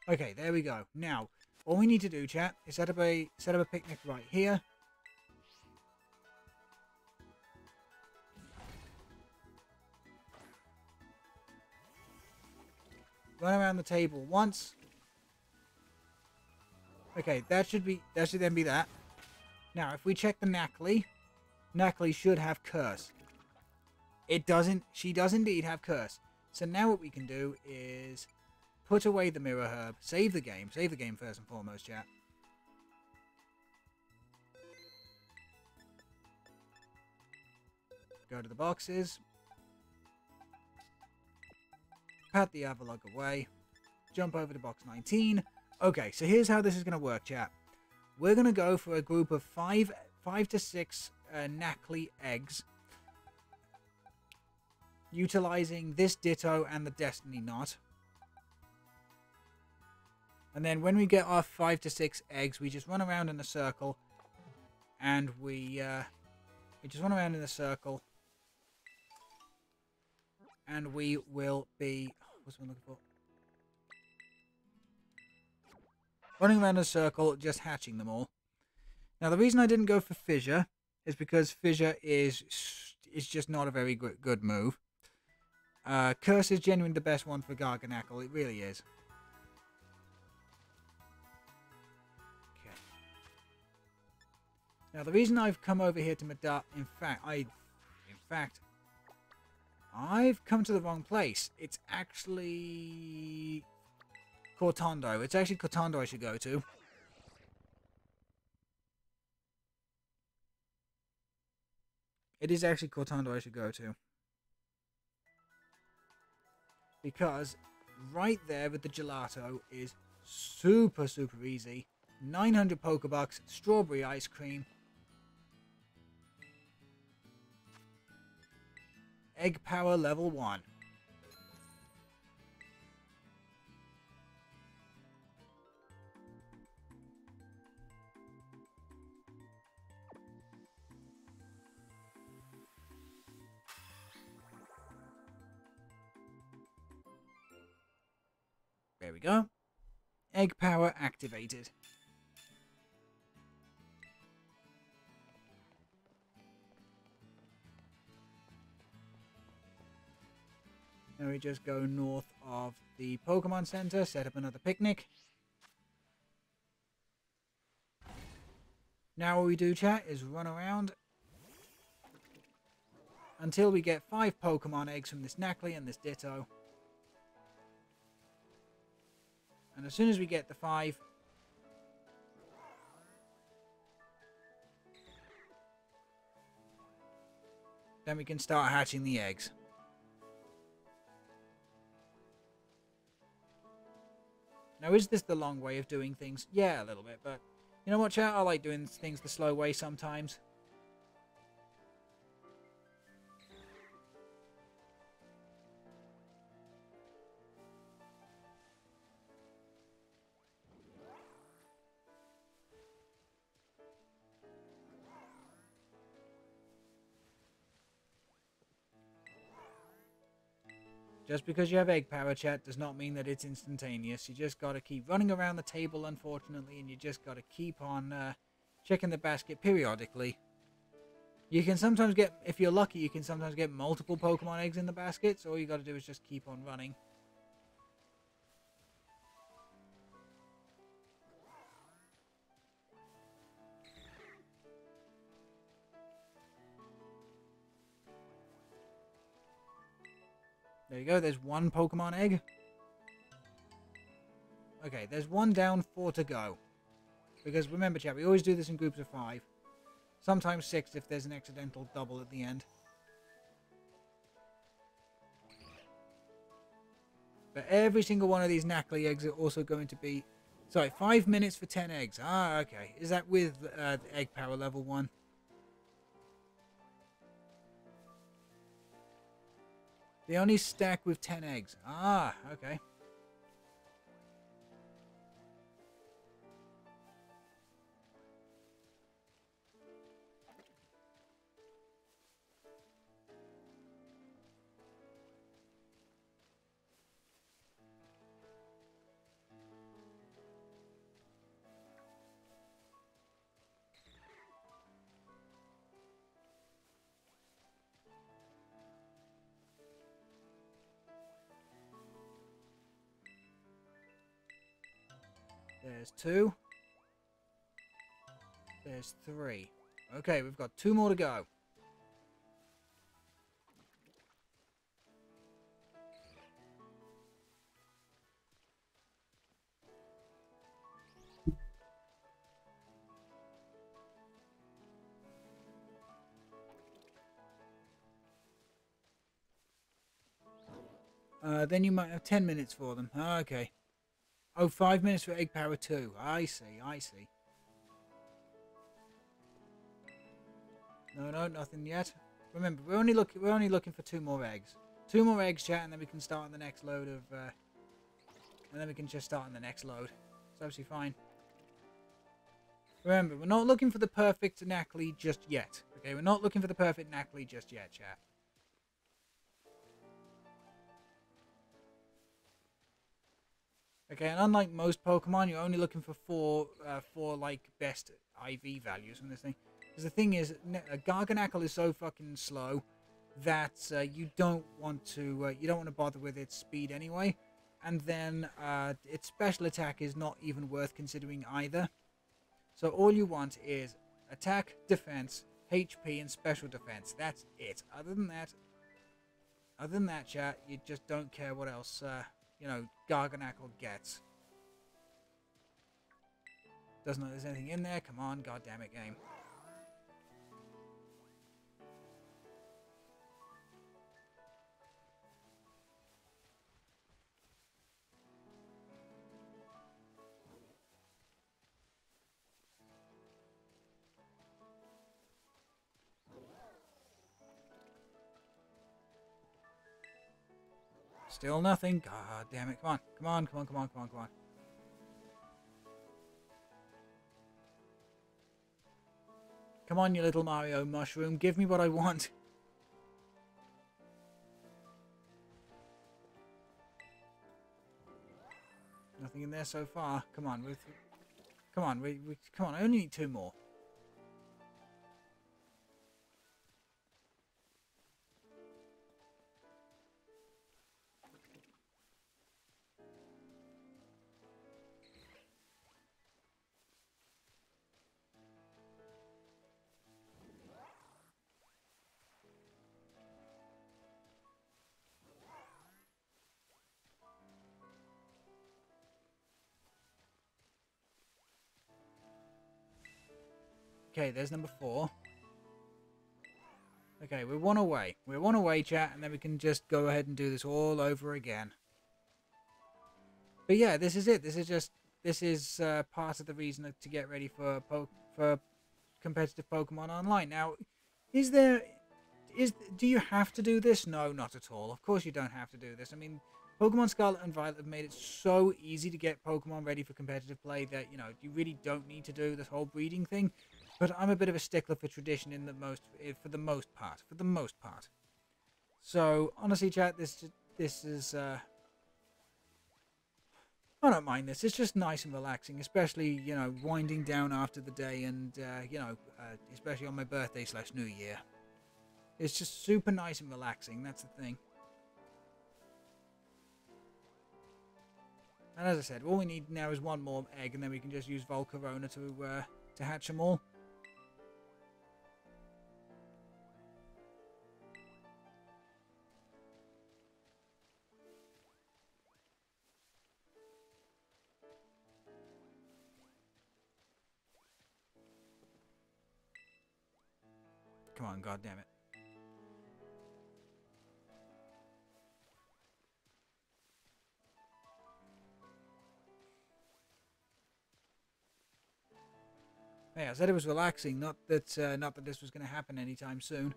Okay, there we go. Now, all we need to do, chat, is set up a picnic right here. Run around the table once. Okay, that should then be that. Now, if we check the Nacli, Nacli should have Curse. It doesn't. She does indeed have Curse. So now what we can do is put away the Mirror Herb, save the game. Save the game first and foremost, chat. Go to the boxes. Pat the Avalugg away. Jump over to box 19. Okay, so here's how this is going to work, chat. We're going to go for a group of 5 to 6 Nacli eggs. Utilizing this Ditto and the Destiny Knot. And then when we get our 5 to 6 eggs, we just run around in a circle. And we just run around in a circle. And we will be... What's one looking for? Running around in a circle, just hatching them all. Now, the reason I didn't go for Fissure is because Fissure is just not a very good move. Curse is genuinely the best one for Garganacl. It really is. Okay. Now, the reason I've come over here to Madar... In fact, I've come to the wrong place. It's actually... Cortondo. It's actually Cortondo I should go to. It is actually Cortondo I should go to. Because right there with the gelato is super easy. 900 Pokebucks, strawberry ice cream, egg power level 1. There we go. Egg power activated. Now we just go north of the Pokemon Center, set up another picnic. Now what we do, chat, is run around until we get 5 Pokemon eggs from this Knackley and this Ditto. And as soon as we get the 5, then we can start hatching the eggs. Now, is this the long way of doing things? Yeah, a little bit, but you know what, chat? I like doing things the slow way sometimes. Just because you have egg power, chat, does not mean that it's instantaneous. You just got to keep running around the table, unfortunately, and you just got to keep on checking the basket periodically. You can sometimes get, if you're lucky, you can sometimes get multiple Pokemon eggs in the basket, so all you got to do is just keep on running. There you go, there's 1 Pokemon egg. Okay, there's 1 down, 4 to go. Because remember, chat, we always do this in groups of 5. Sometimes 6 if there's an accidental double at the end. But every single one of these Knackley eggs are also going to be... Sorry, 5 minutes for 10 eggs. Ah, okay. Is that with egg power level 1? They only stack with 10 eggs. Ah, okay. There's 2. There's 3. Okay, we've got 2 more to go. Then you might have 10 minutes for them. Ah, okay. Oh, 5 minutes for egg power 2. I see, I see. No, nothing yet. Remember, we're only looking for 2 more eggs. 2 more eggs, chat, and then we can start on the next load of and then we can just start on the next load. It's absolutely fine. Remember, we're not looking for the perfect Knackley just yet. Okay, we're not looking for the perfect Knackley just yet, chat. Okay, and unlike most Pokemon, you're only looking for four like best IV values from this thing. Because the thing is, Garganacl is so fucking slow that you don't want to bother with its speed anyway, and then its special attack is not even worth considering either. So all you want is attack, defense, HP, and special defense. That's it. Other than that, chat, you just don't care what else. You know, Garganacl gets. Doesn't look like there's anything in there. Come on, goddammit game. Still nothing. God damn it. Come on. Come on, come on, come on, come on, come on. Come on, you little Mario mushroom. Give me what I want. Nothing in there so far. Come on. Come on. Come on. I only need 2 more. Okay, there's number 4. Okay, we're 1 away. We're 1 away, chat, and then we can just go ahead and do this all over again. But yeah, this is it. This is part of the reason to get ready for competitive Pokemon Online. Now, do you have to do this? No, not at all. Of course you don't have to do this. I mean, Pokemon Scarlet and Violet have made it so easy to get Pokemon ready for competitive play that, you know, you really don't need to do this whole breeding thing. But I'm a bit of a stickler for tradition for the most part. So, honestly, chat, this is, I don't mind this. It's just nice and relaxing, especially, you know, winding down after the day and, you know, especially on my birthday / New Year. It's just super nice and relaxing. That's the thing. And as I said, all we need now is 1 more egg, and then we can just use Volcarona to hatch them all. Come on, goddammit. Hey, I said it was relaxing, not that this was going to happen anytime soon.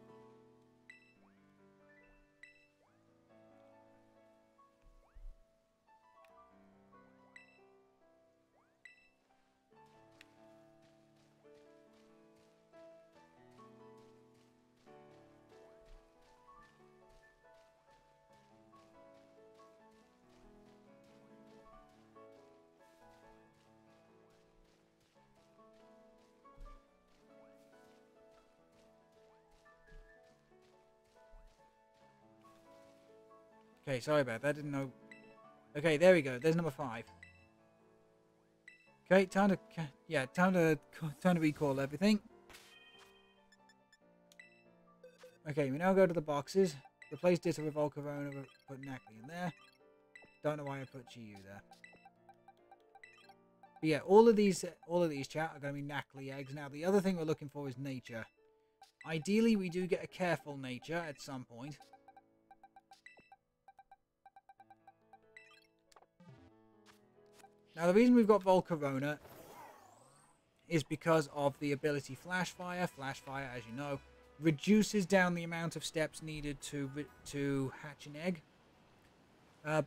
Okay, sorry about that. I didn't know. Okay, there we go. There's number 5. Okay, time to recall everything. Okay, we now go to the boxes. Replace Ditto with Volcarona, put Nacli in there. Don't know why I put GU there. But yeah, all of these chat are going to be Nacli eggs. Now, the other thing we're looking for is nature. Ideally, we do get a careful nature at some point. Now, the reason we've got Volcarona is because of the ability Flash Fire. Flash Fire, as you know, reduces down the amount of steps needed to hatch an egg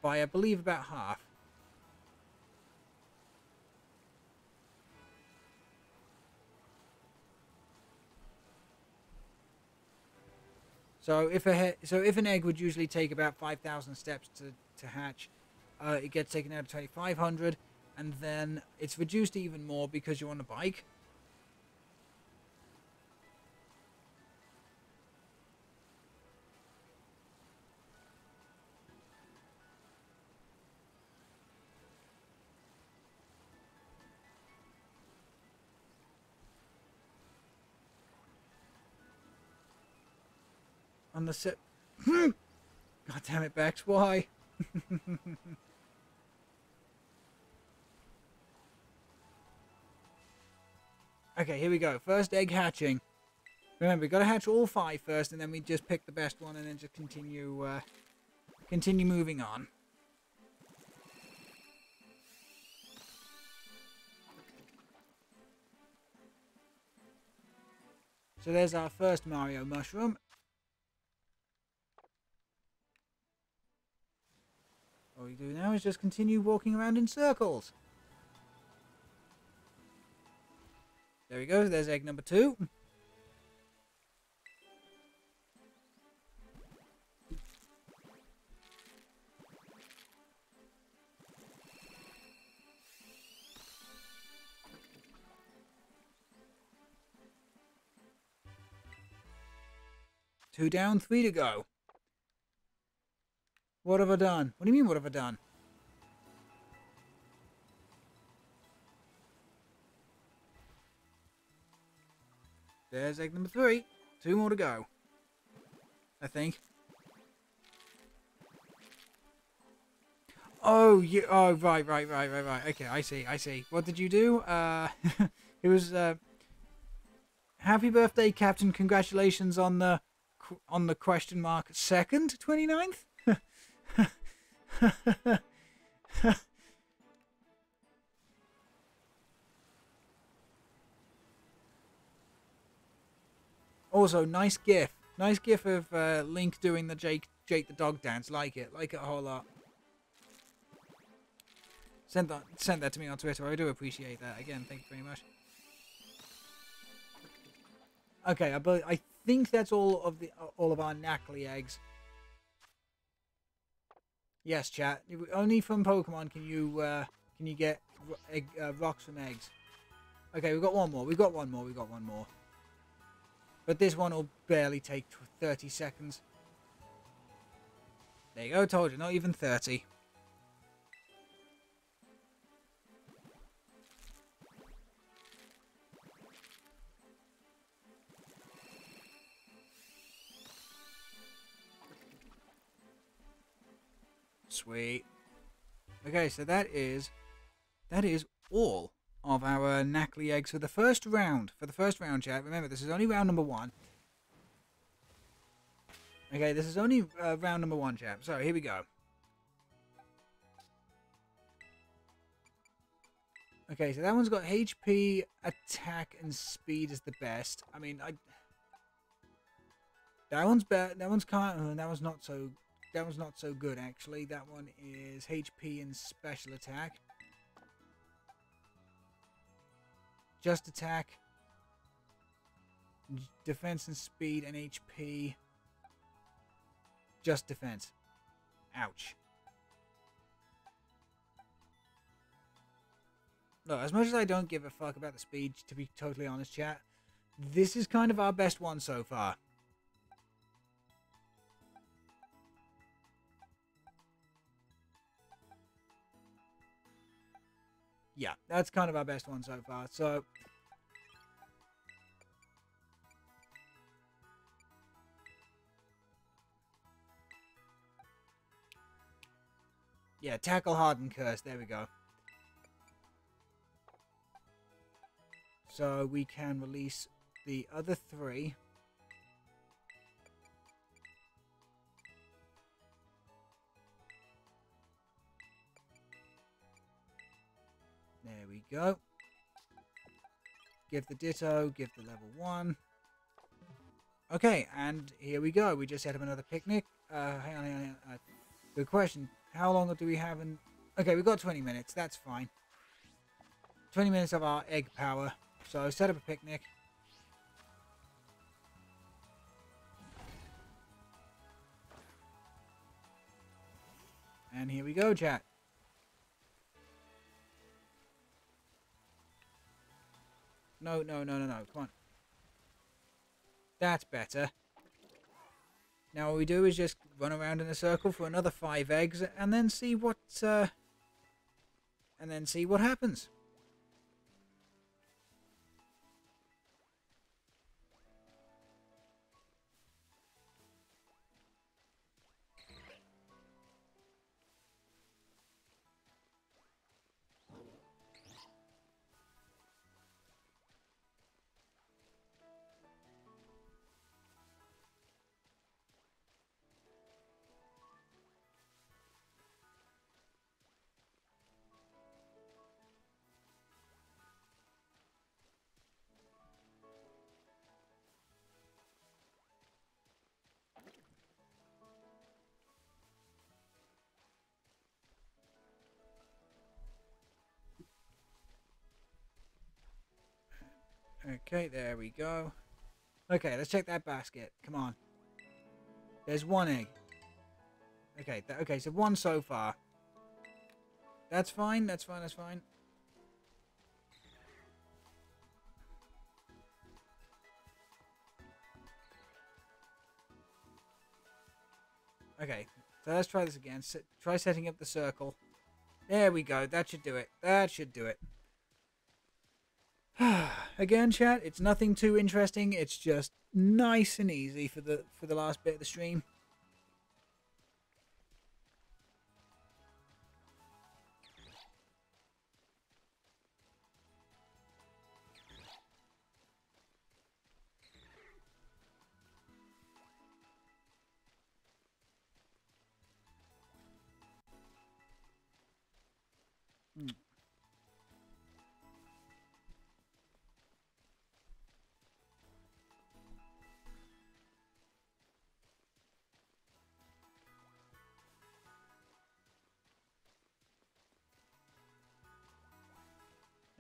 by, I believe, about half. So if an egg would usually take about 5,000 steps to hatch, it gets taken out to 2,500. And then it's reduced even more because you're on a bike. On the set. God damn it, Bex, why? Okay, here we go. First egg hatching. Remember, we've got to hatch all 5 first, and then we just pick the best one, and then just continue moving on. So there's our first Mario mushroom. All we do now is just continue walking around in circles. There we go, there's egg number 2. Two down, 3 to go. What have I done? What do you mean, what have I done? There's egg number 3. 2 more to go. I think. Oh, you. Oh, right. Okay, I see. What did you do? It was. Happy birthday, Captain. Congratulations on the question mark second 29th. Also, nice gif. Nice gif of Link doing the Jake the dog dance. Like it a whole lot. Send that to me on Twitter. I do appreciate that. Again, thank you very much. Okay, I think that's all of our Knackley eggs. Yes, chat. Only from Pokemon can you get rocks from eggs. Okay, we've got one more. We've got one more. But this one will barely take 30 seconds. There you go. Told you, not even 30. Sweet. Okay, so that is all of our Knackley eggs for the first round. For the first round, chat. Remember, this is only round number 1. Okay, this is only round number 1, chat. So here we go. Okay, so that one's got HP, attack, and speed is the best. I mean, that one's better. That one's kind. That one's not so. That one's not so good actually. That one is HP and special attack. Just attack, defense and speed, and HP. Just defense. Ouch. Look, as much as I don't give a fuck about the speed, to be totally honest, chat, this is kind of our best one so far. Yeah, that's kind of our best one so far. So, yeah, tackle, hard, and curse. There we go. So we can release the other 3. There we go. Give the Ditto, give the level 1. Okay, and here we go. We just set up another picnic. Hang on. Good question. How long do we have in... Okay, we've got 20 minutes. That's fine. 20 minutes of our egg power. So set up a picnic. And here we go, chat. No. Come on. That's better. Now what we do is just run around in a circle for another 5 eggs and then see what happens. Okay, there we go. Okay, let's check that basket. Come on. There's 1 egg. Okay, okay, so 1 so far. That's fine, that's fine. Okay, so let's try this again. Try setting up the circle. There we go. That should do it. That should do it. Again, chat, it's nothing too interesting. It's just nice and easy for the last bit of the stream.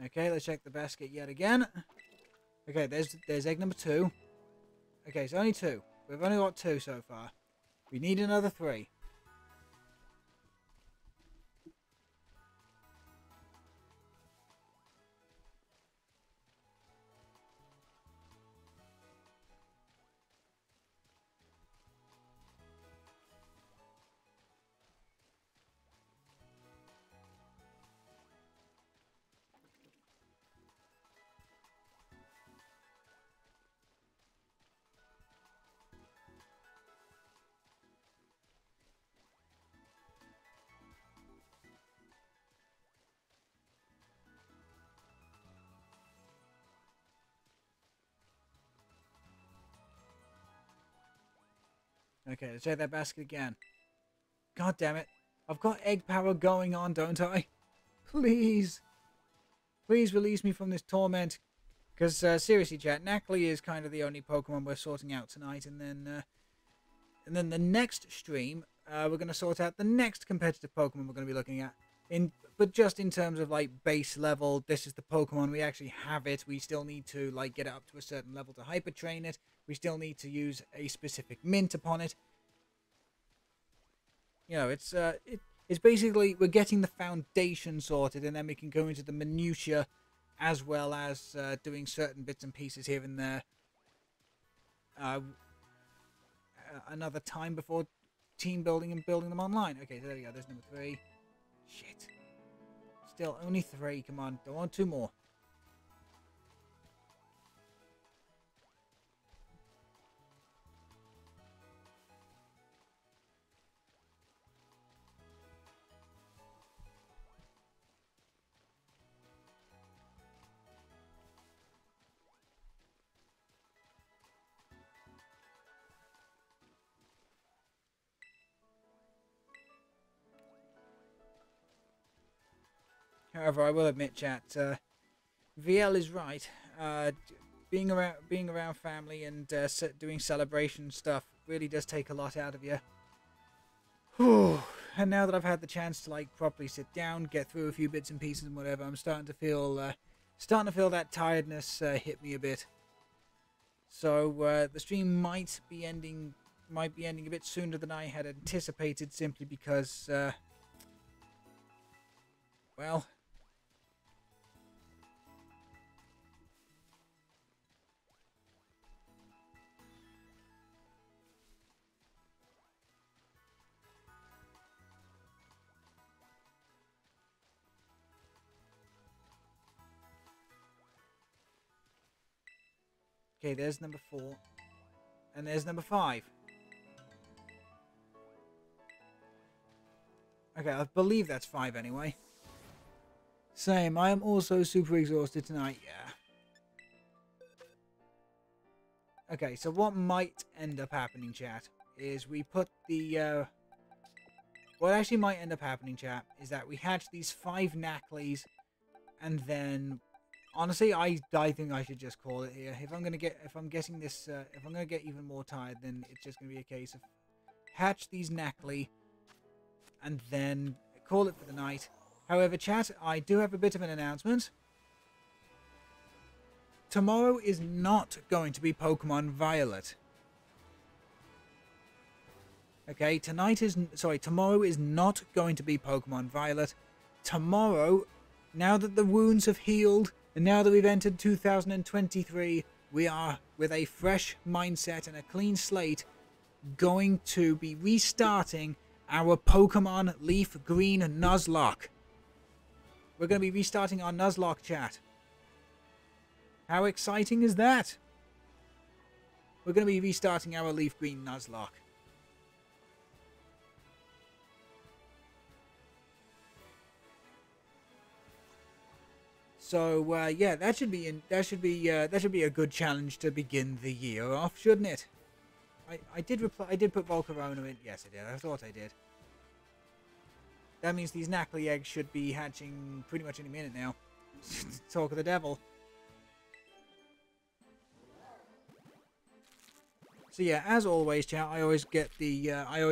Okay, let's check the basket yet again. Okay, there's egg number 2. Okay, so only 2. We've only got 2 so far. We need another 3. Okay, let's check that basket again. God damn it. I've got egg power going on, don't I? Please. Please release me from this torment. Because, seriously, chat, Knackley is kind of the only Pokemon we're sorting out tonight. And then the next stream, we're going to sort out the next competitive Pokemon we're going to be looking at. But just in terms of, like, base level, this is the Pokemon. We actually have it. We still need to, like, get it up to a certain level to Hyper Train it. We still need to use a specific mint upon it. You know, it's basically, we're getting the foundation sorted, and then we can go into the minutiae, as well as doing certain bits and pieces here and there. Another time before team building and building them online. Okay, so there we go. There's number 3. Shit. Still only 3. Come on. Don't want 2 more. However, I will admit, chat, VL is right. Being around family and doing celebration stuff really does take a lot out of you. Whew. And now that I've had the chance to like properly sit down, get through a few bits and pieces and whatever, I'm starting to feel that tiredness hit me a bit. So the stream might be ending a bit sooner than I had anticipated, simply because well. Okay, there's number 4. And there's number 5. Okay, I believe that's 5 anyway. Same, I am also super exhausted tonight, yeah. Okay, so what might end up happening, chat, is we put the... what actually might end up happening, chat, is that we hatch these 5 Knackleys, and then... Honestly, I think I should just call it here. If I'm gonna get even more tired, then it's just gonna be a case of hatch these Knackley and then call it for the night. However, chat, I do have a bit of an announcement. Tomorrow is not going to be Pokemon Violet. Okay, tomorrow is not going to be Pokemon Violet. Tomorrow, now that the wounds have healed, and now that we've entered 2023, we are, with a fresh mindset and a clean slate, going to be restarting our Pokemon Leaf Green Nuzlocke. We're going to be restarting our Nuzlocke, chat. How exciting is that? We're going to be restarting our Leaf Green Nuzlocke. So yeah, that should be a good challenge to begin the year off, shouldn't it? I did put Volcarona in. Yes, I did. I thought I did. That means these Knackly eggs should be hatching pretty much any minute now. Talk of the devil. So yeah, as always, chat, I always get the, I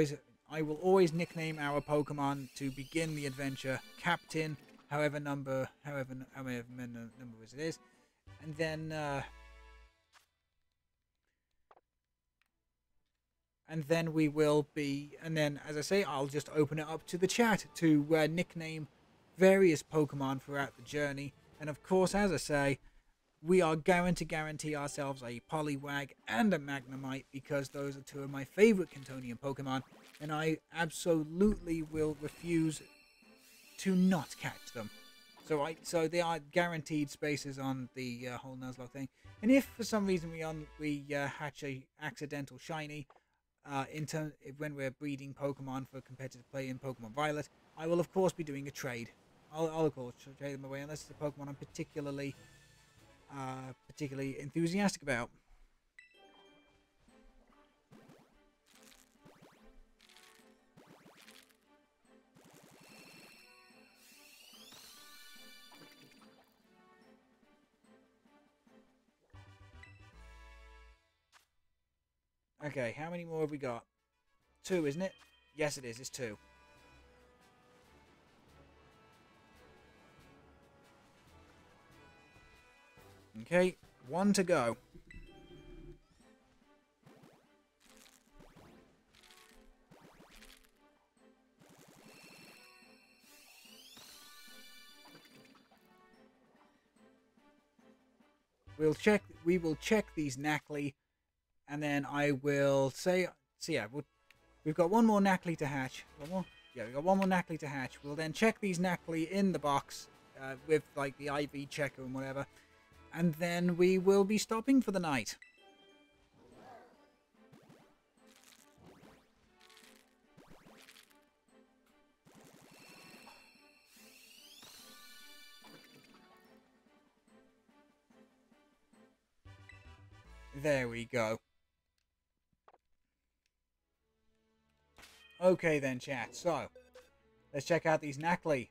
will always nickname our Pokemon to begin the adventure Captain, however number it is, and then we will be, and then as I say, I'll just open it up to the chat to nickname various Pokemon throughout the journey, and of course, as I say, we are going to guarantee ourselves a Poliwag and a Magnemite because those are two of my favourite Cantonian Pokemon, and I absolutely will refuse to not catch them. So they are guaranteed spaces on the whole Nuzlocke thing. And if for some reason we hatch a accidental shiny when we're breeding Pokemon for competitive play in Pokemon Violet, I will of course be doing a trade. I'll of course trade them away unless it's a Pokemon I'm particularly enthusiastic about. Okay, how many more have we got? 2, isn't it? Yes, it is. It's 2. Okay, 1 to go. We will check these Knackly, and then I will say, so yeah, we've got 1 more Knackly to hatch. 1 more? Yeah, we've got 1 more Knackly to hatch. We'll then check these Knackly in the box with like the IV checker and whatever. And then we will be stopping for the night. There we go. Okay then, chat. So, let's check out these Knackly.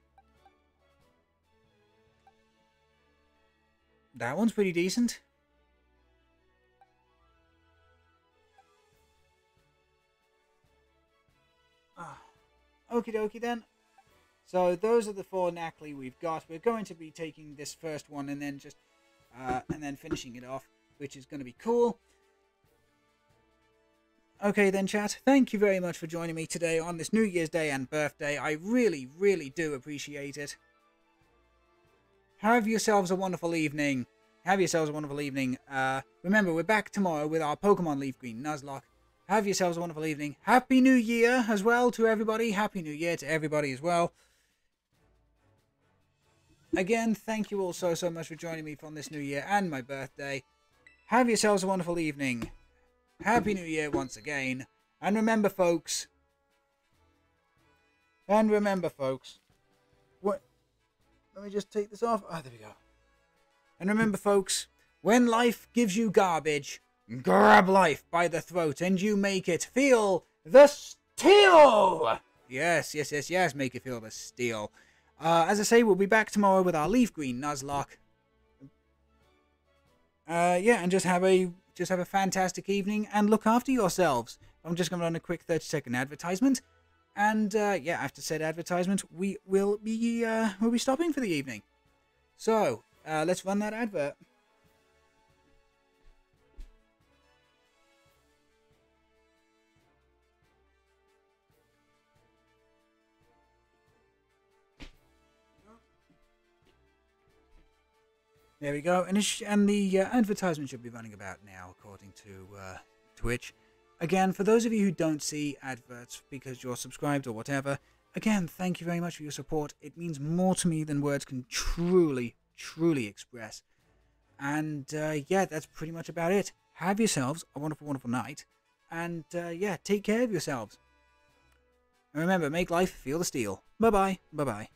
That one's pretty decent. Okie dokie then. So those are the 4 Knackly we've got. We're going to be taking this first one and then just finishing it off, which is going to be cool. Okay then, chat. Thank you very much for joining me today on this New Year's Day and birthday. I really, really do appreciate it. Have yourselves a wonderful evening. Remember, we're back tomorrow with our Pokemon Leaf Green Nuzlocke. Have yourselves a wonderful evening. Happy New Year as well to everybody. Happy New Year to everybody as well. Again, thank you all so much for joining me on this New Year and my birthday. Have yourselves a wonderful evening. Happy New Year once again. And remember, folks. What? Let me just take this off. Ah, there we go. And remember, folks, when life gives you garbage, grab life by the throat and you make it feel the steel. Yes, make it feel the steel. As I say, we'll be back tomorrow with our Leaf Green Nuzlocke. Yeah, and just have a fantastic evening and look after yourselves. I'm just going to run a quick 30-second advertisement. And, yeah, after said advertisement, we'll be stopping for the evening. So, let's run that advert. There we go, and the advertisement should be running about now, according to Twitch. Again, for those of you who don't see adverts because you're subscribed or whatever, again, thank you very much for your support. It means more to me than words can truly express. And yeah, that's pretty much about it. Have yourselves a wonderful, wonderful night, and yeah, take care of yourselves. And remember, make life feel the steel. Bye bye.